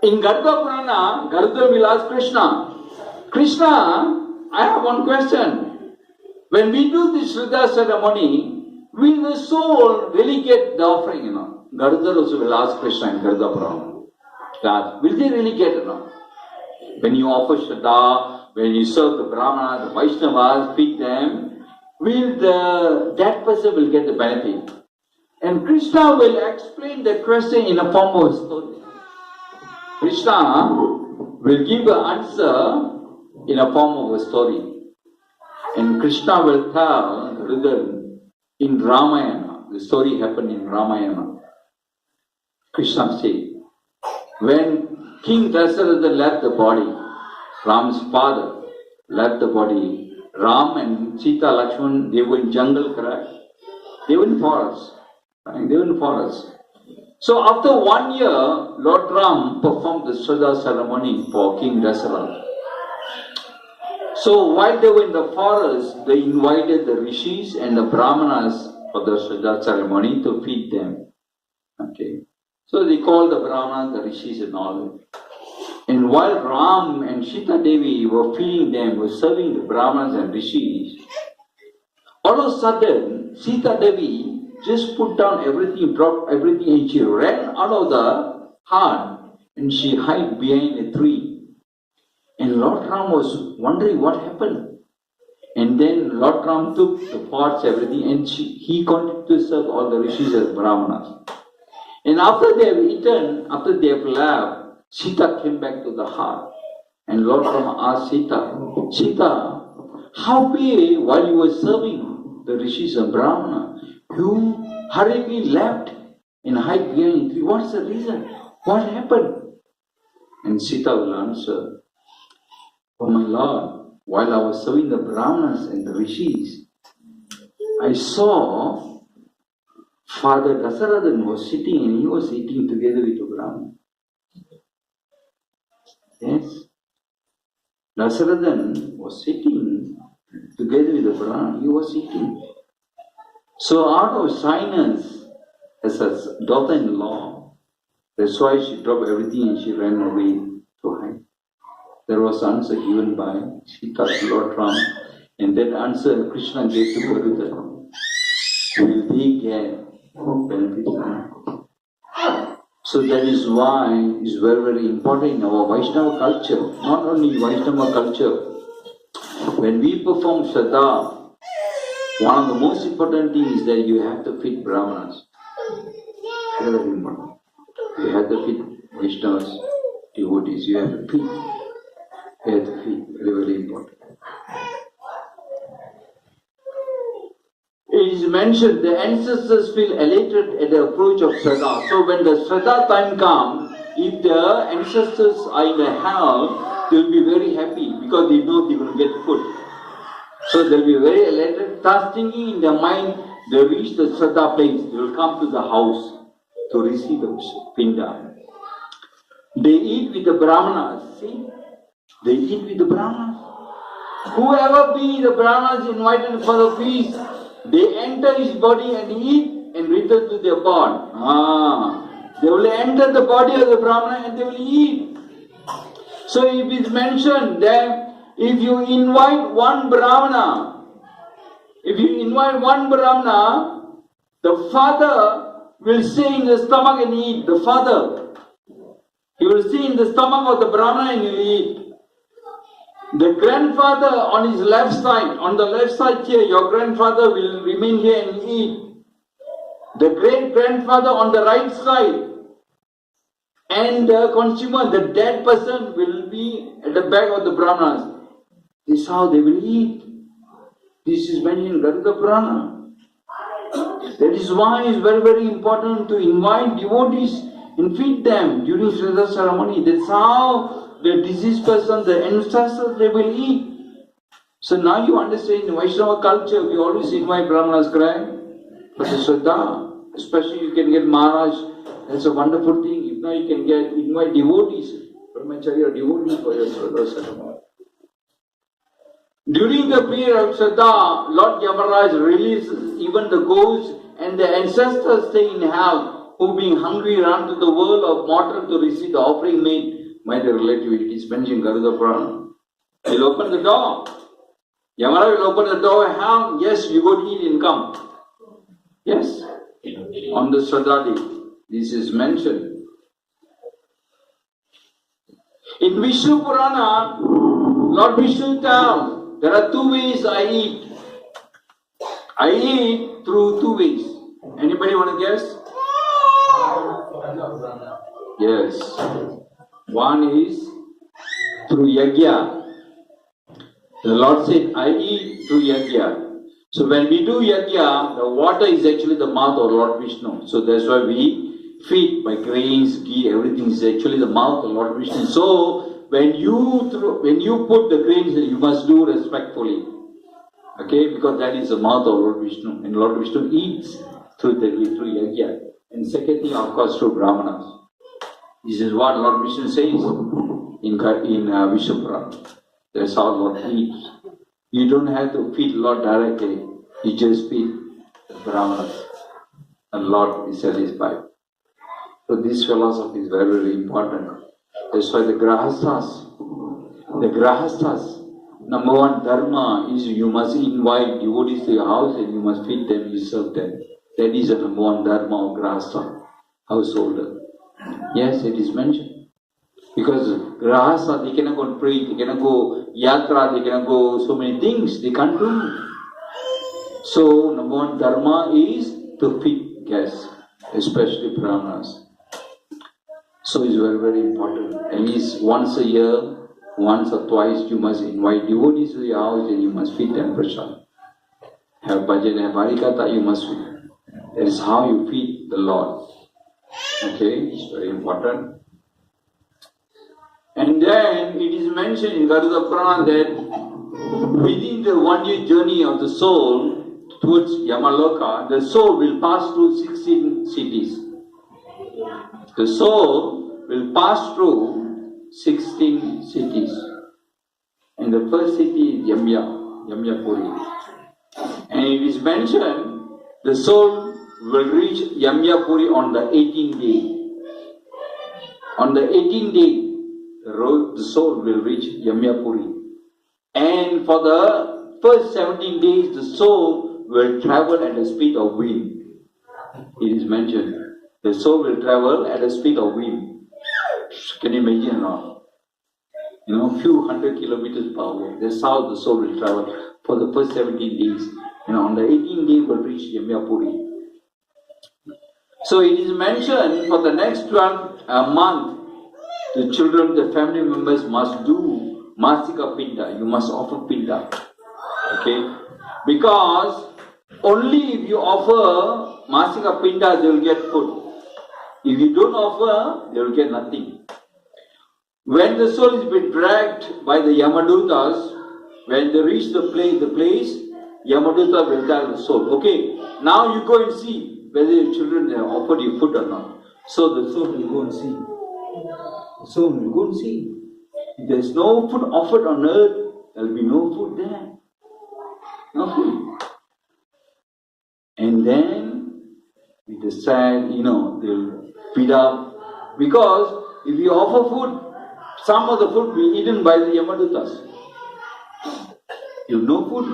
In Garuda Purana, Garuda will ask Krishna, I have one question. When we do this Shraddha ceremony, will the soul really get the offering, Garuda also will ask Krishna in Garuda Purana. Will they really get it or not? When you offer Shraddha, when you serve the Brahmanas, the Vaishnavas, feed them, that person will get the benefit. And Krishna will explain the question in a form of a story. Krishna will give an answer in a form of a story. And Krishna will tell Garuda in Ramayana. The story happened in Ramayana. Krishna said, when King Dasharatha left the body, Ram's father left the body, Ram and Sita Lakshman, they were in jungle, correct? They were in forest. Right? They were in forest. So after 1 year, Lord Ram performed the Shradha Ceremony for King Dasharatha. So while they were in the forest, they invited the Rishis and the Brahmanas for the Shradha Ceremony to feed them. Okay. So they called the Brahmanas, the Rishis and all. And while Ram and Sita Devi were feeding them, were serving the Brahmanas and Rishis, all of a sudden, Sita Devi just put down everything, dropped everything, and she ran out of the hut and she hid behind a tree. And Lord Ram was wondering what happened. And then Lord Ram took the pots, everything, and he continued to serve all the Rishis as Brahmanas. And after they have eaten, after they have left, Sita came back to the hut. And Lord Ram asked Sita, Sita, how be while you were serving the Rishis and Brahmana, you hurriedly left and hid behind a tree? What's the reason? What happened? And Sita will answer, oh my Lord, while I was serving the Brahmanas and the Rishis, I saw Father Dasharatha was sitting and he was eating together with the Brahmana. Yes. Dasharatha was sitting together with the Brahmana, he was eating. So out of shyness, as a daughter-in-law, that's why she dropped everything and she ran away to hide. There was answer given by Sita to Lord Ram, and that answer Krishna gave to Garuda. Will they get benefit? So that is why it's very, very important in our Vaishnava culture, not only Vaishnava culture. When we perform Shraddha, one of the most important things is that you have to feed Brahmanas. Very, very important. You have to feed Vaishnavas, devotees. You have to feed. You have to feed. Very, very important. It is mentioned the ancestors feel elated at the approach of Shraddha. So when the Shraddha time comes, if the ancestors are in the hell, they will be very happy because they know they will get food. So they will be very elated, thus thinking in their mind, they reach the Shraddha place, they will come to the house to receive the Pinda. They eat with the Brahmanas, see? They eat with the Brahmanas. Whoever be the Brahmanas invited for the feast, they enter his body and eat and return to their body. They will enter the body of the Brahmana and they will eat. So it is mentioned that if you invite one Brahmana, the father will stay in the stomach and eat. The father, he will stay in the stomach of the Brahmana and he will eat. The grandfather on his left side, on the left side here, your grandfather will remain here and eat. The great-grandfather on the right side, and the consumer, the dead person, will be at the back of the Brahmanas. This is how they will eat. This is mentioned in Garuda Purana. That is why it is very, very important to invite devotees and feed them during Shradha ceremony. That's how the deceased person, the ancestors, they will eat. So now you understand in Vaishnava culture, we always invite Brahmanas, correct? But the Shraddha, especially you can get Maharaj, that's a wonderful thing. If not, you can invite devotees, Brahmacharya devotees for your Shraddha ceremony. During the period of Shraddha, Lord Yamaraja releases even the ghosts and the ancestors stay in hell, who being hungry run to the world of mortal to receive the offering made by the relative. It is mentioned in Garuda Purana. He'll open the door. Yamaraja will open the door of hell. Yes, you go to eat and come. Yes. On the Shraddha day, this is mentioned. In Vishnu Purana, Lord Vishnu tells, there are two ways I eat. I eat through two ways. Anybody want to guess? Yes. One is through yajna. The Lord said, I eat through yajna. So when we do yajna, the water is actually the mouth of Lord Vishnu. So that's why we feed by grains, ghee, everything is actually the mouth of Lord Vishnu. So when you put the grains, you must do respectfully. Okay, because that is the mouth of Lord Vishnu. And Lord Vishnu eats through yajna. And second thing, of course, through Brahmanas. This is what Lord Vishnu says in Vishnu Purana. That's how Lord eats. You don't have to feed Lord directly. You just feed the Brahmanas. And Lord is satisfied. So this philosophy is very, very important. That's why the grahasthas, number one dharma is you must invite devotees to your house and you must feed them, you serve them. That is the number one dharma of grahastha, householder. Yes, it is mentioned. Because grahastha, they cannot go and pray, they cannot go yatra, they cannot go so many things, they can't do. So, number one dharma is to feed guests, especially brahmanas. So it's very, very important. At least once a year, once or twice, you must invite devotees to your house and you must feed them prasad. Have bhajan, have harikatha, you must feed. That is how you feed the Lord. Okay, it's very important. And then it is mentioned in Garuda Purana that within the 1 year journey of the soul towards Yamaloka, the soul will pass through 16 cities. The soul will pass through 16 cities. And the first city is Yamyapuri. And it is mentioned the soul will reach Yamyapuri on the 18th day. On the 18th day, the soul will reach Yamyapuri. And for the first 17 days, the soul will travel at the speed of wind. It is mentioned. The soul will travel at the speed of wind. Can you imagine now? Few hundred kilometers per hour. That's how the soul will travel for the first 17 days. On the 18th day, will reach Yamyapuri. So it is mentioned for the next 12 month, the children, the family members must do Masika Pinda. You must offer Pinda. Okay? Because only if you offer Masika Pinda, they will get food. If you don't offer, they will get nothing. When the soul is being dragged by the Yamadutas, when they reach the place, Yamaduta will tell the soul, okay, now you go and see whether your children have offered you food or not. So the soul will go and see. The soul will go and see. If there is no food offered on earth, there will be no food there. No food. And then, we decide, they'll feed up. Because if you offer food, some of the food will be eaten by the Yamadutas. If no food,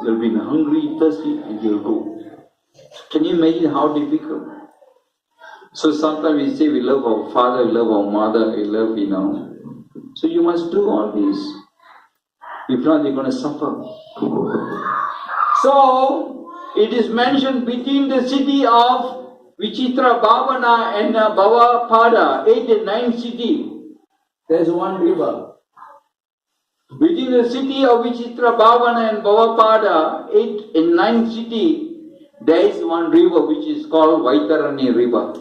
they'll be hungry, thirsty, and they'll go. Can you imagine how difficult? So sometimes we say we love our father, we love our mother, we love, So you must do all this. If not, you're going to suffer. So, it is mentioned between the city of Vichitra Bhavana and Bhavapada, 8 and 9 city, there is one river. Between the city of Vichitra Bhavana and Bhavapada, 8 and 9 city, there is one river which is called Vaitarani river.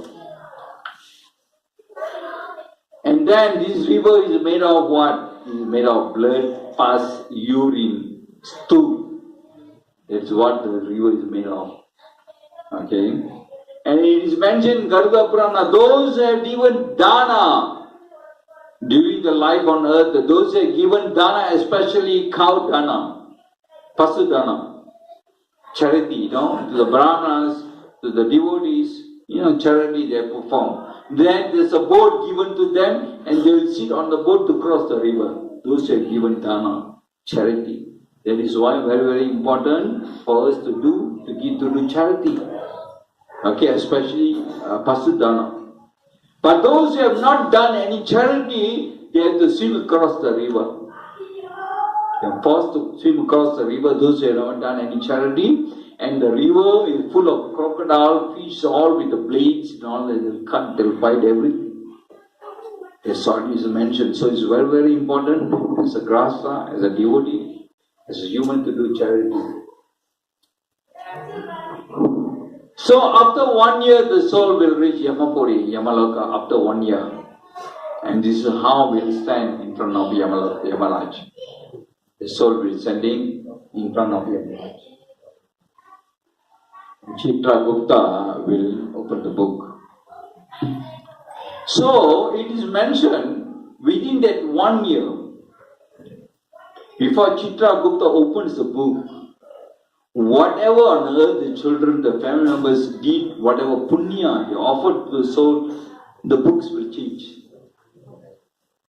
And then this river is made of what? It is made of blood, pus, urine, stool. That's what the river is made of. Okay? And it is mentioned in Garuda Purana, those who have given dana during the life on earth, those who have given dana, especially cow dana, pasu dana, charity, to the Brahmanas, to the devotees, charity they perform. Then there's a boat given to them and they will sit on the boat to cross the river. Those who have given dana, charity. That is why very, very important for us to do charity. Okay, especially pasu dana. But those who have not done any charity, they have to swim across the river. They are forced to swim across the river, those who have not done any charity. and the river is full of crocodile, fish, all with the blades and all, they'll cut, they'll bite everything. A sword is mentioned, so it's very, very important as a grasa, as a devotee, as a human to do charity. So after 1 year, the soul will reach Yamapuri, Yamaloka, after 1 year. And this is how we'll stand in front of Yamaraj. The soul will be standing in front of Yamaraj. Chitragupta will open the book. So it is mentioned within that 1 year, before Chitragupta opens the book, whatever on earth the children, the family members did, whatever punya they offered to the soul, the books will change.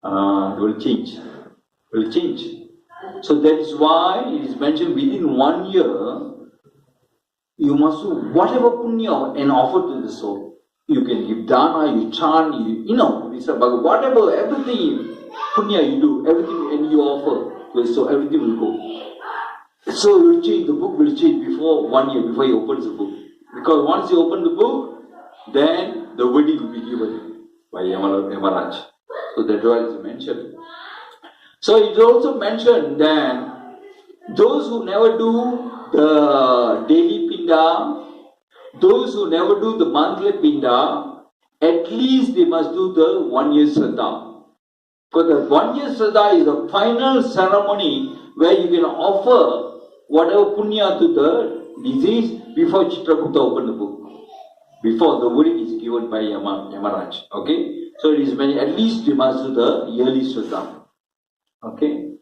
Will change. So that is why it is mentioned within 1 year, you must do whatever punya and offer to the soul. You can give dana, you chant, whatever, everything punya you do, everything and you offer to the soul, everything will go. So you will change, the book will change before 1 year, before he opens the book. Because once you open the book, then the verdict will be given by Yamaraj. So that's why it's mentioned. So it's also mentioned that those who never do the daily pinda, those who never do the monthly pinda, at least they must do the 1 year Shradha. Because the 1 year Shradha is the final ceremony where you can offer whatever punya to the deceased before Chitragupta open the book. Before the verdict is given by Yamaraj. Okay? So it is many, at least you must do the yearly Shradha. Okay?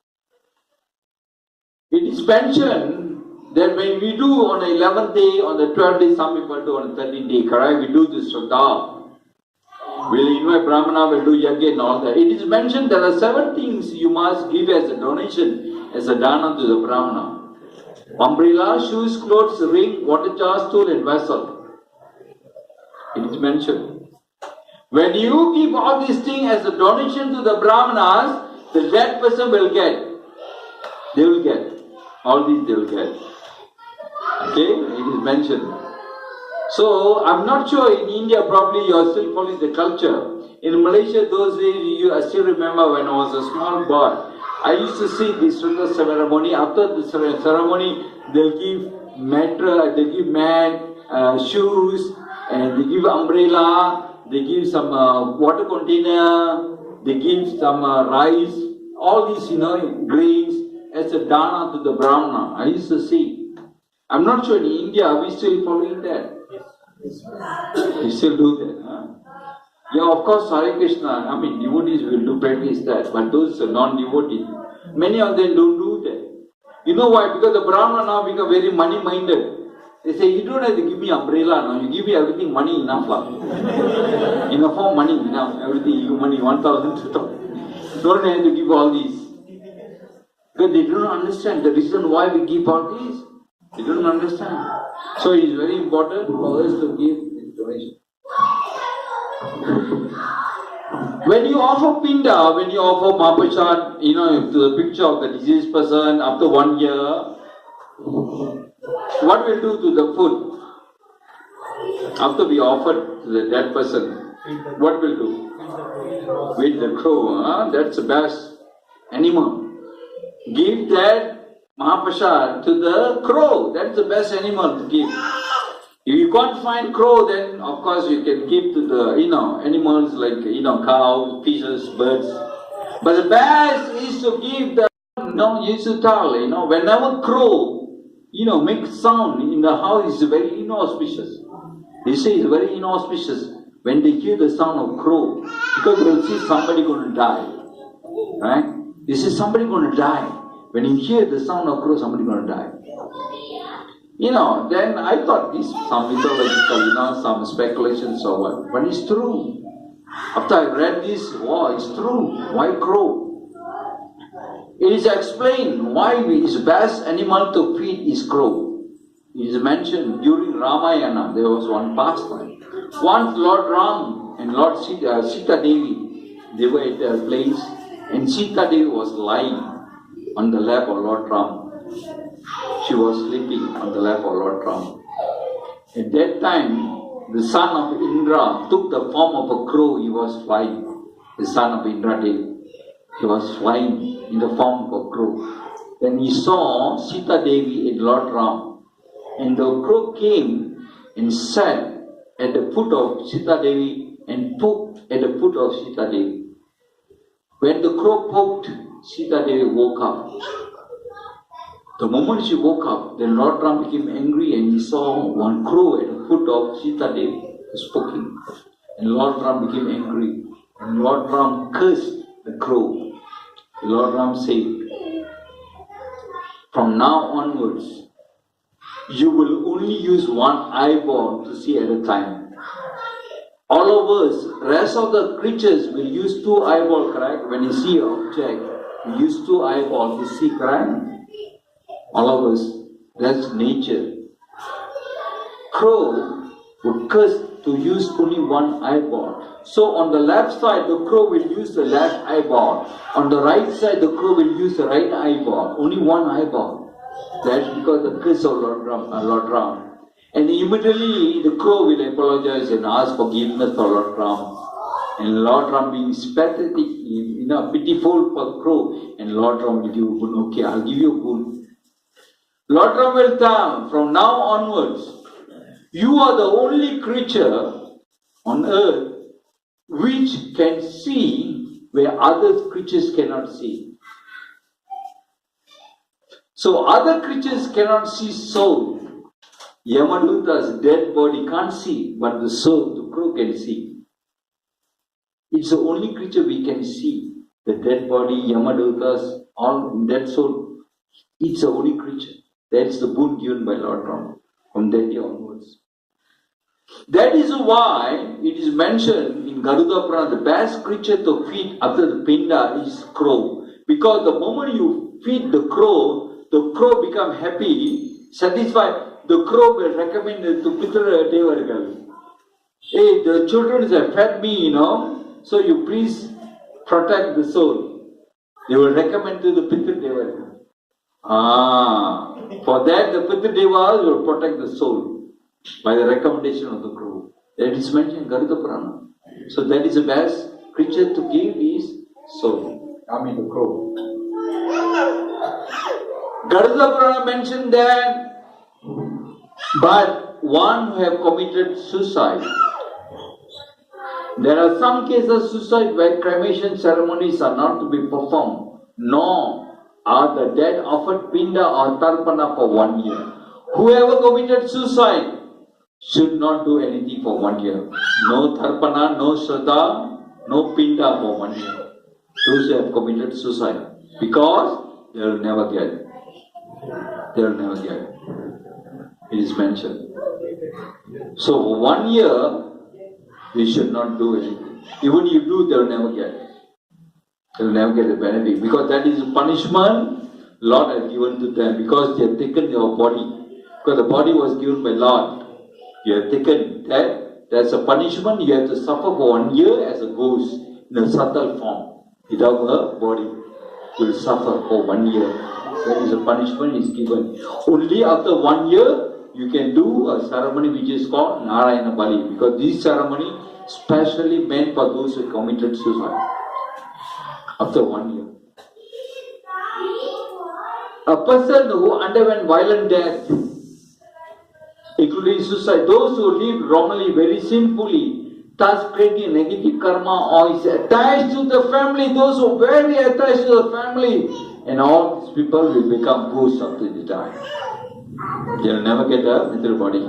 It is mentioned that when we do on the 11th day, on the 12th day, some people do on the 13th day, correct? We do this Shradha. We'll invite Brahmana, we'll do yajna and all that. It is mentioned there are 7 things you must give as a donation, as a dana to the Brahmana. Umbrella, shoes, clothes, ring, water jar, stool and vessel. It is mentioned. When you give all these things as a donation to the Brahmanas, the dead person will get. They will get. All these they will get. Okay? It is mentioned. So, I'm not sure in India probably you are still following the culture. In Malaysia those days, I still remember when I was a small boy, I used to see this Shradha ceremony. After the ceremony, they'll give mat, shoes, and they give umbrella, they give some water container, they give some rice, all these, grains as a dana to the Brahmana. I used to see. I'm not sure in India, are we still following that? We still do that, huh? Yeah, of course, Hare Krishna, devotees will do practice that, but those non-devotees, many of them don't do that. You know why? Because the Brahmana now become very money-minded. They say, you don't have to give me umbrella now, you give me everything, money enough. Enough for money, enough, everything, you give money, 1,000, 2,000. Don't have to give all these. Because they don't understand the reason why we give all these. They don't understand. So it is very important for us to give this donation. When you offer pinda, when you offer mapachan, to the picture of the deceased person after 1 year, what will do to the food? After we offer to the dead person, what will do? With the crow, that's the best animal. Give that mahapasad to the crow, that's the best animal to give. If you can't find crow, then of course you can give to the, animals like, cow, fishes, birds. But the best is to give the, Yisutal, whenever crow, make sound in the house is very inauspicious. They say it's very inauspicious when they hear the sound of crow, because they will see somebody going to die. Right? They say somebody going to die. When you hear the sound of crow, somebody going to die. Then I thought this some mythological, some speculations or what. But it's true. After I read this, wow, it's true. Why crow? It is explained why its best animal to feed is crow. It is mentioned during Ramayana, there was one pastime. Once Lord Ram and Lord Sita Devi, they were at their place, and Sita Devi was lying on the lap of Lord Ram. she was sleeping on the lap of Lord Ram. At that time, the son of Indra took the form of a crow. He was flying. The son of Indra Dev. He was flying in the form of a crow. Then he saw Sita Devi and Lord Ram. And the crow came and sat at the foot of Sita Devi and poked at the foot of Sita Devi. When the crow poked, Sita Devi woke up. The moment she woke up, then Lord Ram became angry and he saw one crow at the foot of Sita Devi was poking. And Lord Ram became angry. And Lord Ram cursed the crow. Lord Ram said, from now onwards, you will only use one eyeball to see at a time. All of us, rest of the creatures will use two eyeballs, correct? When you see an object, you use two eyeballs to see, correct? All of us, that's nature. Crow would curse to use only one eyeball. So on the left side, the crow will use the left eyeball. On the right side, the crow will use the right eyeball. Only one eyeball. That's because the curse of Lord Ram. And immediately the crow will apologize and ask forgiveness for Lord Ram. And Lord Ram being pathetic, pitiful for the crow. And Lord Ram will give a boon. Okay, I'll give you a boon. Lord Ram will tell, from now onwards, you are the only creature on earth which can see where other creatures cannot see. So other creatures cannot see soul. Yamaduta's dead body can't see, but the soul, the crow can see. It's the only creature we can see. The dead body, Yamaduta's, all dead soul. It's the only creature. That's the boon given by Lord Ram from that day onwards. That is why it is mentioned in Garuda Purana, the best creature to feed after the pinda is crow. Because the moment you feed the crow become happy, satisfied. The crow will recommend it to Pitra Devargal. Hey, the children have fed me, so you please protect the soul. They will recommend to the Pitra Devargal. For that the Pitra Devas will protect the soul by the recommendation of the crow. That is mentioned in Garuda Purana. So that is the best creature to give is soul. The crow. Garuda Purana mentioned that, but one who have committed suicide. There are some cases of suicide where cremation ceremonies are not to be performed, nor are the dead offered pinda or tarpana for 1 year. Whoever committed suicide should not do anything for 1 year. No tarpana, no shraddha, no pinda for 1 year. Those who have committed suicide. Because they will never get. They will never get. It is mentioned. So for 1 year, we should not do anything. Even if you do, they will never get. They will never get the benefit. Because that is a punishment Lord has given to them. Because they have taken your body. Because the body was given by Lord. You have taken that. That's a punishment. You have to suffer for 1 year as a ghost in a subtle form. Without a body. You will suffer for 1 year. That is a punishment is given. Only after 1 year, you can do a ceremony which is called Narayana Bali. Because this ceremony specially meant for those who committed suicide. After 1 year. A person who underwent violent death, including suicide, those who lived wrongly, very sinfully, thus creating negative karma or is attached to the family, those who are very attached to the family, and all these people will become ghosts after they die. They will never get a material body.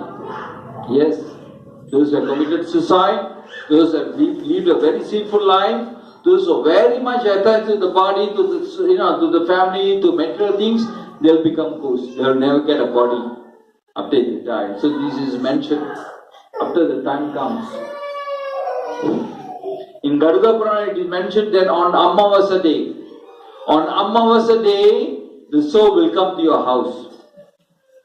Yes, those who have committed suicide, those who have lived a very sinful life, those who are very much attached to the body, to the family, to material things, they will become ghosts. They will never get a body after they die. So this is mentioned after the time comes. In Garuda Purana it is mentioned that on Amavasa day, the soul will come to your house.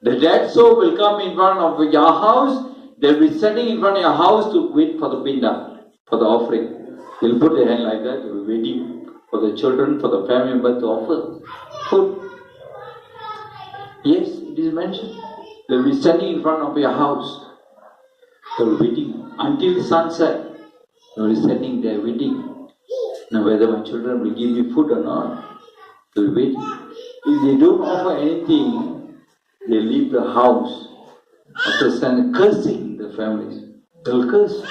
The dead soul will come in front of your house. They will be sitting in front of your house to wait for the pinda, for the offering. They will put their hand like that. They will be waiting for the children, for the family member to offer food. Yes, it is mentioned. They will be standing in front of your house. They will be waiting until sunset. They will be standing there waiting. Now whether my children will give me food or not, they will wait. If they don't offer anything, they leave the house. After standing cursing the families. They will curse.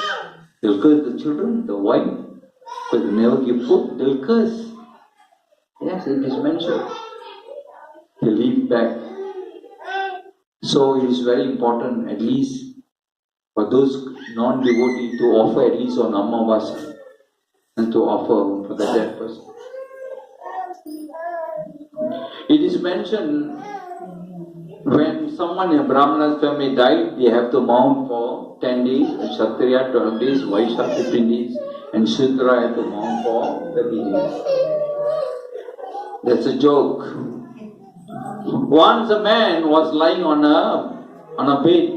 They will curse the children, the wife. But they never give food, they will curse. Yes, it is mentioned. They leave back. So it is very important, at least for those non-devotees, to offer at least on Amavasya and to offer for the dead person. It is mentioned when someone in a Brahmana's family died, they have to mourn for 10 days, Kshatriya 12 days, Vaishya 15 days, and Shudra have to mourn for 30 days. That's a joke. Once a man was lying on a bed.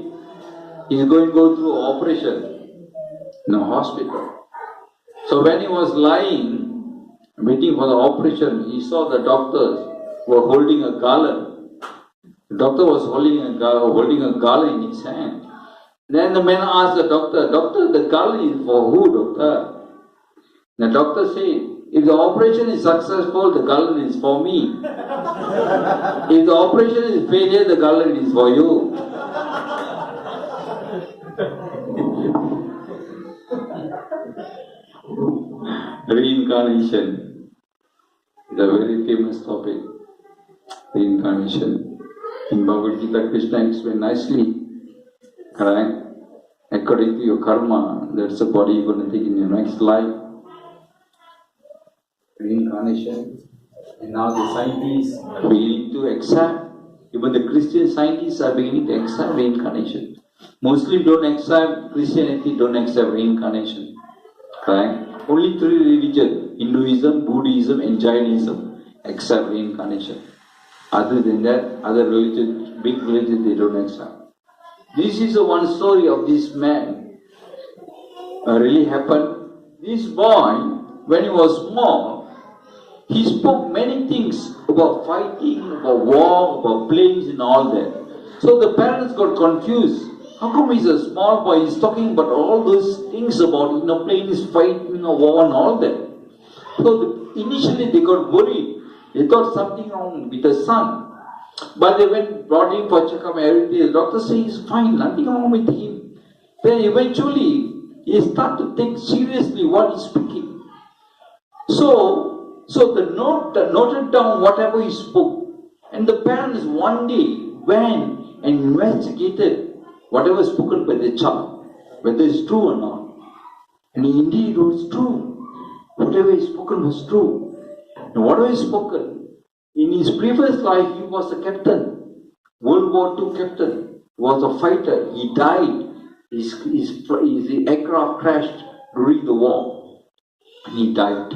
He's going to go through operation in a hospital. So when he was lying, waiting for the operation, he saw the doctors were holding a garland. The doctor was holding a garland in his hand. Then the man asked the doctor, "Doctor, the garland is for who, doctor?" The doctor said, "If the operation is successful, the garland is for me. If the operation is failure, the garland is for you." Reincarnation is a very famous topic. Reincarnation. In Bhagavad Gita, Krishna explained nicely. Correct? According to your karma, that's the body you're going to take in your next life. Reincarnation. And now the scientists are beginning to accept, even the Christian scientists are beginning to accept reincarnation. Muslims don't accept, Christianity don't accept reincarnation. Correct? Only three religions, Hinduism, Buddhism and Jainism, accept reincarnation. Other than that, other religions, big religions, they don't accept. This is the one story of this man. Really happened. This boy, when he was small, he spoke many things about fighting, about war, about planes and all that. So the parents got confused. How come he's a small boy, he's talking about all those things about, planes, fighting, war and all that. So initially they got worried. They thought something wrong with the son. But they brought him for checkup and everything. The doctor said he's fine, nothing wrong with him. Then eventually he started to take seriously what he's speaking. So the noted down whatever he spoke. And the parents one day went and investigated whatever spoken by the child, whether it's true or not. And indeed it was true. Whatever is spoken was true. And whatever is spoken, in his previous life he was a captain, World War II captain, he was a fighter, he died, his aircraft crashed during the war, and he died.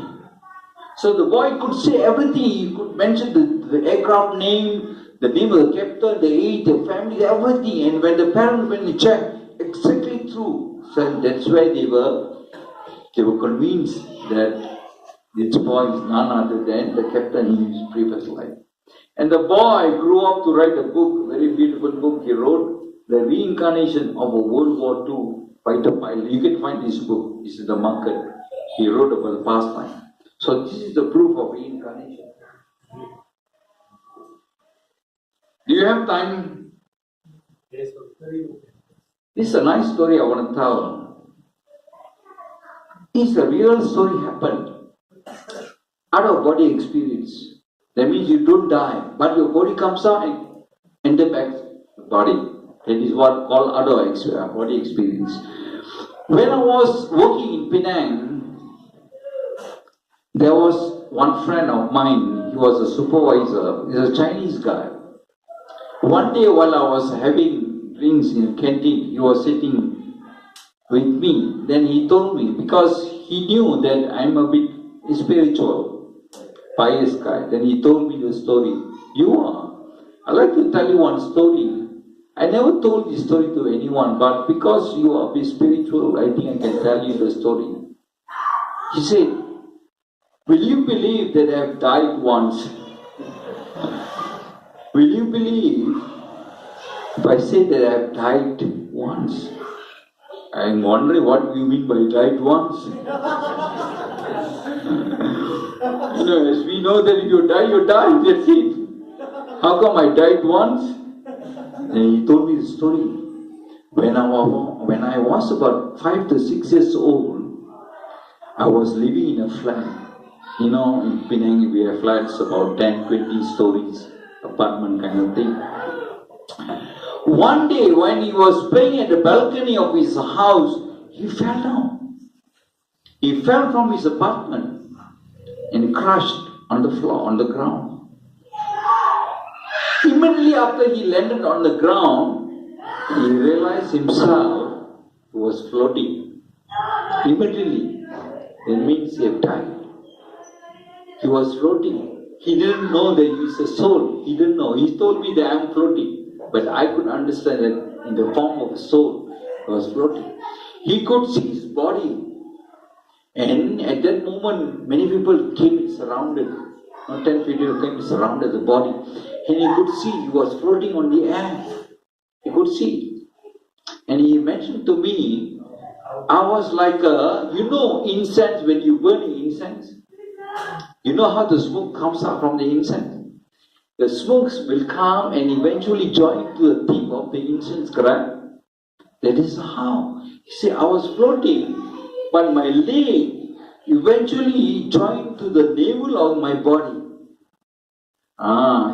So the boy could say everything, he could mention the aircraft name, the name of the captain, the age, the family, everything. And when the parents went to check, exactly true. So that's why they were convinced that this boy is none other than the captain in his previous life. And the boy grew up to write a book, very beautiful book. He wrote The Reincarnation of a World War II Fighter Pilot. You can find this book. This is the market. He wrote about the past time. So this is the proof of reincarnation. Do you have time? Yes. This is a nice story I want to tell. It's a real story happened. Out of body experience. That means you don't die, but your body comes out and enter back the body. That is what called out of body experience. When I was working in Penang, there was one friend of mine. He was a supervisor. He's a Chinese guy. One day while I was having drinks in the canteen, he was sitting with me. Then he told me, because he knew that I'm a bit spiritual, pious guy. Then he told me the story. I'd like to tell you one story. I never told this story to anyone, but because you are a bit spiritual, I think I can tell you the story. He said, "Will you believe that I have died once? Will you believe If I say that I have died once, I am wondering what you mean by died once. As we know that if you die, that's it. How come I died once? And he told me the story. When I was about 5 to 6 years old, I was living in a flat. In Penang we have flats about 10, 20 stories, apartment kind of thing. One day when he was playing at the balcony of his house, he fell down. He fell from his apartment and crashed on the floor, on the ground. Immediately after he landed on the ground, he realized himself was floating. Immediately, it means he had died. He was floating. He didn't know that he is a soul. He didn't know. He told me that I am floating. But I could understand that in the form of a soul, he was floating. He could see his body. And at that moment, many people came and surrounded. 10 people came and surrounded the body. And he could see he was floating on the air. He could see. And he mentioned to me, I was like incense, when you burn incense. You know how the smoke comes out from the incense? The smokes will come and eventually join to the tip of the incense, correct? That is how. He said, I was floating, but my leg eventually joined to the navel of my body.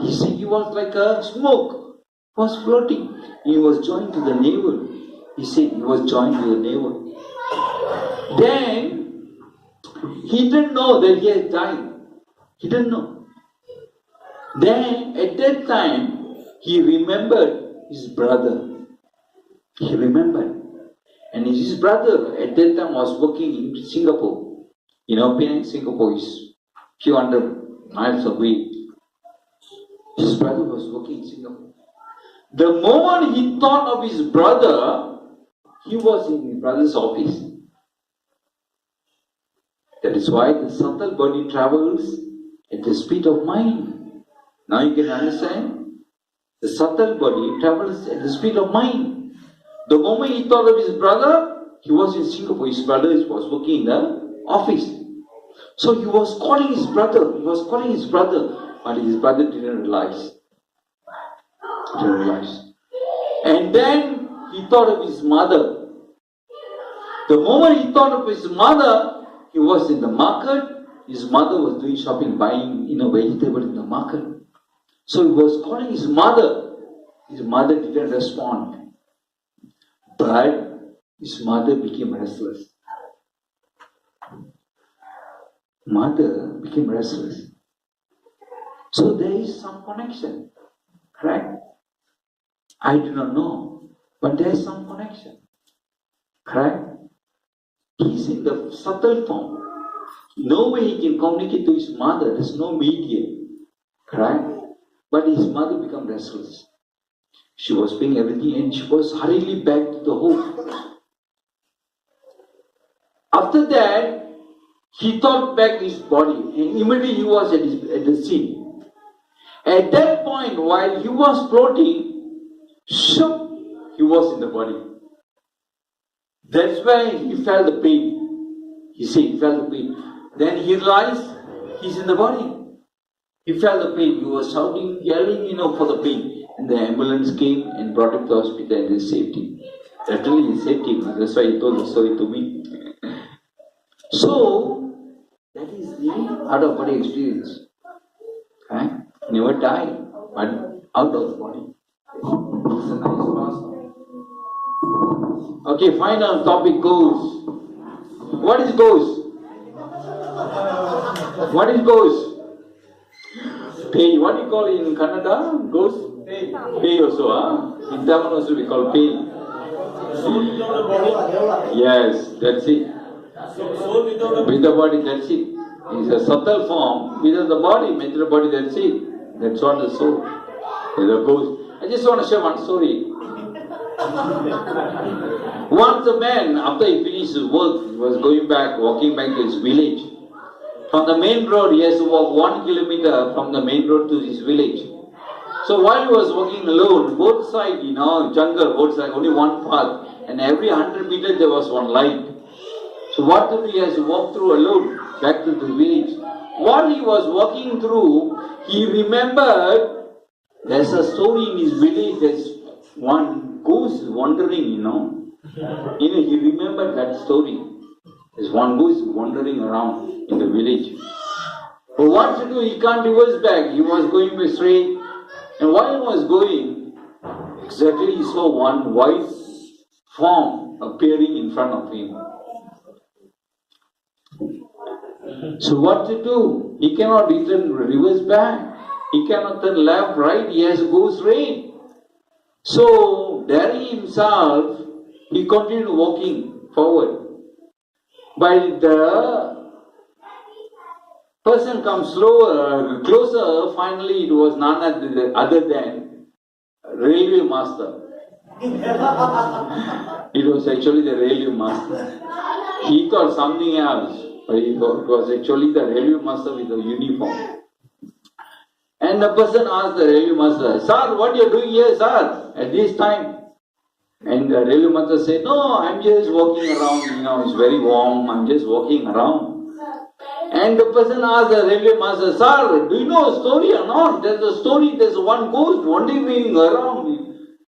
He said he was like a smoke, was floating. He was joined to the navel. He said he was joined to the navel. Then, he didn't know that he had died. He didn't know. Then, at that time, he remembered his brother. He remembered. And his brother at that time was working in Singapore. Penang, Singapore is few hundred miles away. His brother was working in Singapore. The moment he thought of his brother, he was in his brother's office. That is why the subtle body travels at the speed of mind. Now you can understand? The subtle body travels at the speed of mind. The moment he thought of his brother, he was in Singapore. His brother was working in the office. So he was calling his brother. But his brother didn't realize. And then he thought of his mother. The moment he thought of his mother, he was in the market. His mother was doing shopping, buying vegetable in the market. So he was calling his mother. His mother didn't respond. But his mother became restless. So there is some connection. Correct? I do not know. But there is some connection. Correct? He's in the subtle form. No way he can communicate to his mother. There's no medium. Correct? But his mother became restless. She was paying everything and she was hurriedly back to the home. After that, he thought back his body and immediately he was at the scene. At that point, while he was floating, he was in the body. That's why he felt the pain. He said he felt the pain. Then he realized he's in the body. He felt the pain. He was shouting, yelling, for the pain. And the ambulance came and brought him to the hospital and they saved him. Literally, they saved him. That's why he told the story to me. So, that is the out-of-body experience. Right? Never die, but out of the body. It's a nice pastime. Okay, final topic, ghosts. What is ghost? What is ghost? Pei. What do you call in Kannada? Ghost? Pei. Pei also, huh? In Tamil also we call Pei. Yes, that's it. With the body, that's it. It's a subtle form. Without the body, mental body, that's it. That's what the soul. The ghost. I just want to share one story. Once a man, after he finished his work, he was walking back to his village. From the main road, he has to walk 1 kilometer from the main road to his village. So while he was walking alone, both sides, jungle, both sides, only one path, and every 100 meters there was one light. So what did he has to walk through alone, back to the village. While he was walking through, he remembered there's a story in his village, there's one ghost wandering, He remembered that story. There's one ghost wandering around in the village. But what to do? He can't reverse back. He was going straight. And while he was going, exactly he saw one white form appearing in front of him. So what to do? He cannot reverse back. He cannot turn left, right. He has to go straight. So, daring himself, he continued walking forward. But the person comes closer, finally it was none other than railway master. It was actually the railway master. He thought something else, but it was actually the railway master with a uniform. And the person asked the railway master, "Sir, what you are doing here, sir, at this time?" And the railway master said, "No, I'm just walking around, it's very warm, I'm just walking around." And the person asked the railway master, "Sir, do you know a story or not? There's a story, there's one ghost wandering around.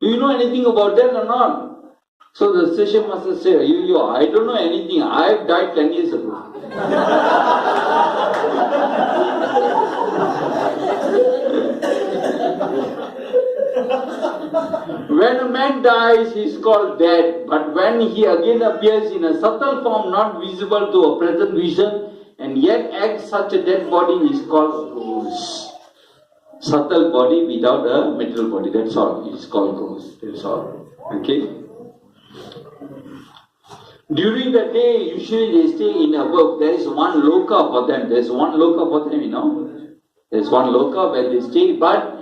Do you know anything about that or not?" So the station master said, I don't know anything, I've died 10 years ago. When a man dies, he is called dead. But when he again appears in a subtle form not visible to a present vision, and yet acts such a dead body, is called ghost. Subtle body without a material body, that's all. It is called ghost. That's all. Okay? During the day, usually they stay in a work. There is one loka for them. There's one loka for them, There's one loka where they stay, but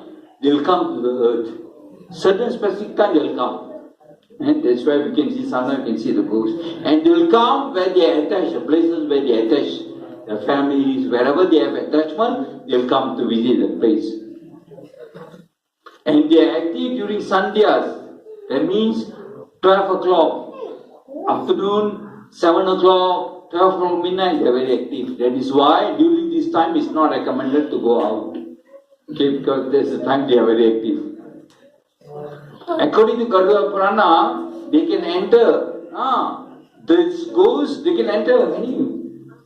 they'll come to the earth. Certain specific time they'll come. And that's why we can see, sometimes we can see the ghosts. And they'll come where they are attached, the places where they are attached. Their families, wherever they have attachment, they'll come to visit that place. And they are active during Sandhyas. That means 12 o'clock. Afternoon, 7 o'clock, 12 o'clock, midnight, they are very active. That is why during this time it's not recommended to go out. Okay, because there's a time they are very active. According to Garuda Purana, they can enter. This ghost, they can enter any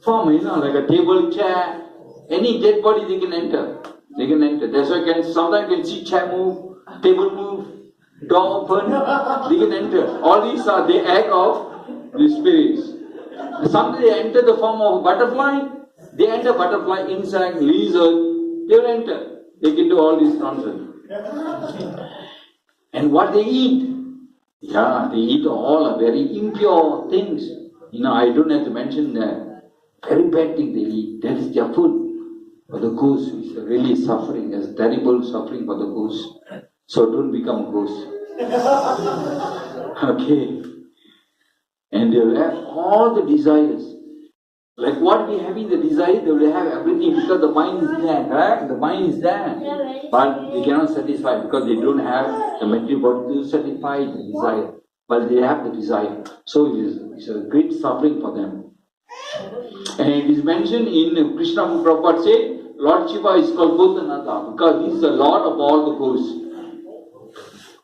form, like a table, chair, any dead body they can enter. They can enter. That's why sometimes you can see chair move, table move, door open, they can enter. All these are the act of the spirits. Sometimes they enter the form of butterfly, they enter butterfly, insect, lizard, they will enter. They can do all this nonsense. And what they eat? Yeah, they eat all very impure things. I don't have to mention that. Very bad thing they eat. That is their food. But the ghost is really suffering. There's terrible suffering for the ghost. So don't become a ghost. Okay. And they will have all the desires. Like what we have in the desire, they will have everything because the mind is there, right? The mind is there. But they cannot satisfy because they don't have the material body to satisfy the desire. But they have the desire. So it's a great suffering for them. And it is mentioned in Krishna Prabhupada said, Lord Shiva is called Bhutanatha because he is the Lord of all the ghosts.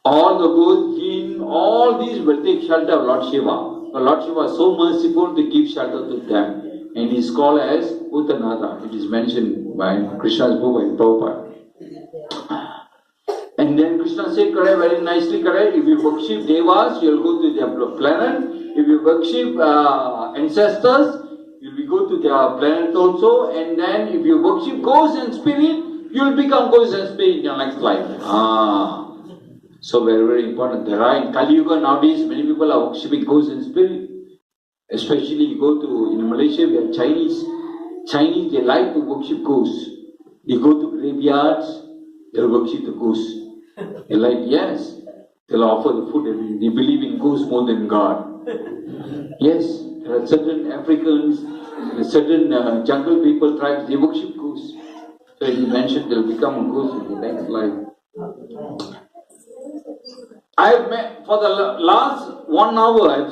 All the ghosts, jinn, all these will take shelter of Lord Shiva. But Lord Shiva is so merciful to give shelter to them. And he is called as Bhutanatha. It is mentioned by Krishna's book and Prabhupada. And then Krishna said, very nicely, if you worship devas, you will go to their planet. If you worship ancestors, you will go to their planet also. And then if you worship ghosts and spirit, you will become ghosts and spirit in your next life. So very, very important. There are in Kali Yuga nowadays, many people are worshipping ghosts and spirit. Especially you go to, in Malaysia, we have Chinese. Chinese, they like to worship ghosts. They go to graveyards, they'll worship the ghosts. They like, yes, they'll offer the food. They believe in ghosts more than God. Yes, there are certain Africans, certain jungle people, tribes, they worship ghosts. So he mentioned they'll become a ghost in the next life. I've met, for the last 1 hour,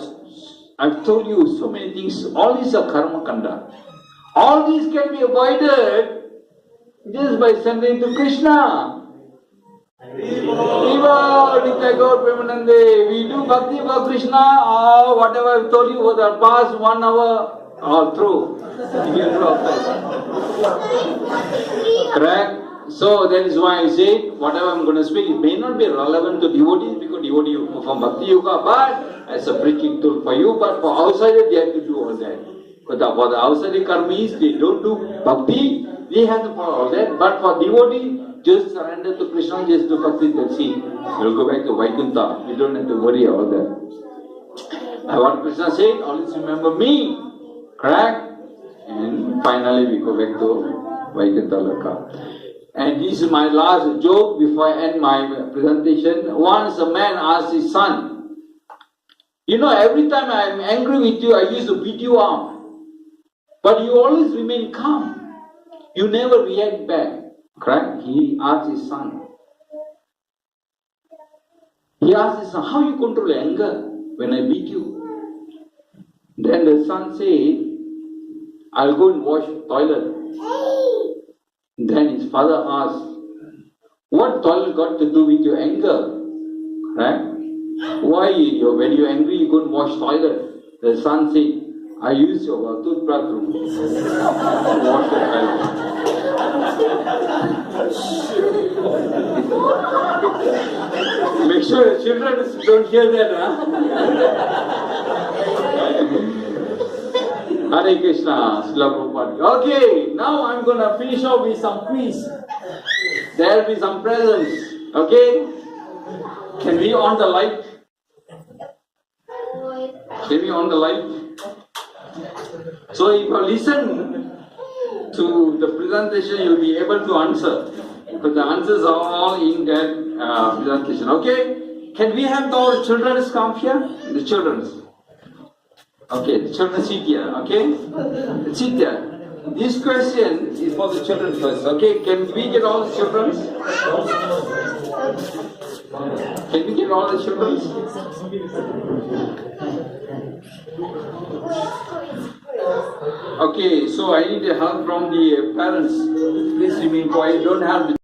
I've told you so many things. All these are karma kanda. All these can be avoided just by sending to Krishna. Viva Nitya Premanande. We do bhakti for Krishna, or whatever I've told you for the past 1 hour, all through. Correct? So that is why I say, whatever I'm going to speak, it may not be relevant to devotees because devotees perform bhakti yoga, but as a preaching tool for you, but for outsiders they have to do all that. But for the outside karmis, they don't do bhakti, they have to follow all that. But for devotees, just surrender to Krishna, just do bhakti, that's it. You'll go back to Vaikuntha. You don't have to worry about that. What Krishna said, always remember me. Correct? And finally we go back to Vaikuntha Loka. And this is my last joke before I end my presentation. Once a man asked his son, you know, every time I am angry with you, I used to beat you up. But you always remain calm. You never react back. Correct? He asked his son. He asked his son, how you control anger when I beat you? Then the son said, I'll go and wash toilet. Then his father asked, what toilet got to do with your anger? Right? Why when you're angry you go and wash toilet? The son said, I use your toothbrush to wash the toilet. Make sure the children don't hear that, Hare Krishna, Srila Prabhupada. Okay, now I'm going to finish off with some quiz. There will be some presents. Okay? Can we on the light? Can we on the light? So if you listen to the presentation, you'll be able to answer. But the answers are all in that presentation. Okay? Can we have all the children come here? The children. Okay, the children sit here, okay? Sit there. This question is for the children first, okay? Can we get all the children? Can we get all the children? Okay, so I need help from the parents. Please remain quiet, don't have the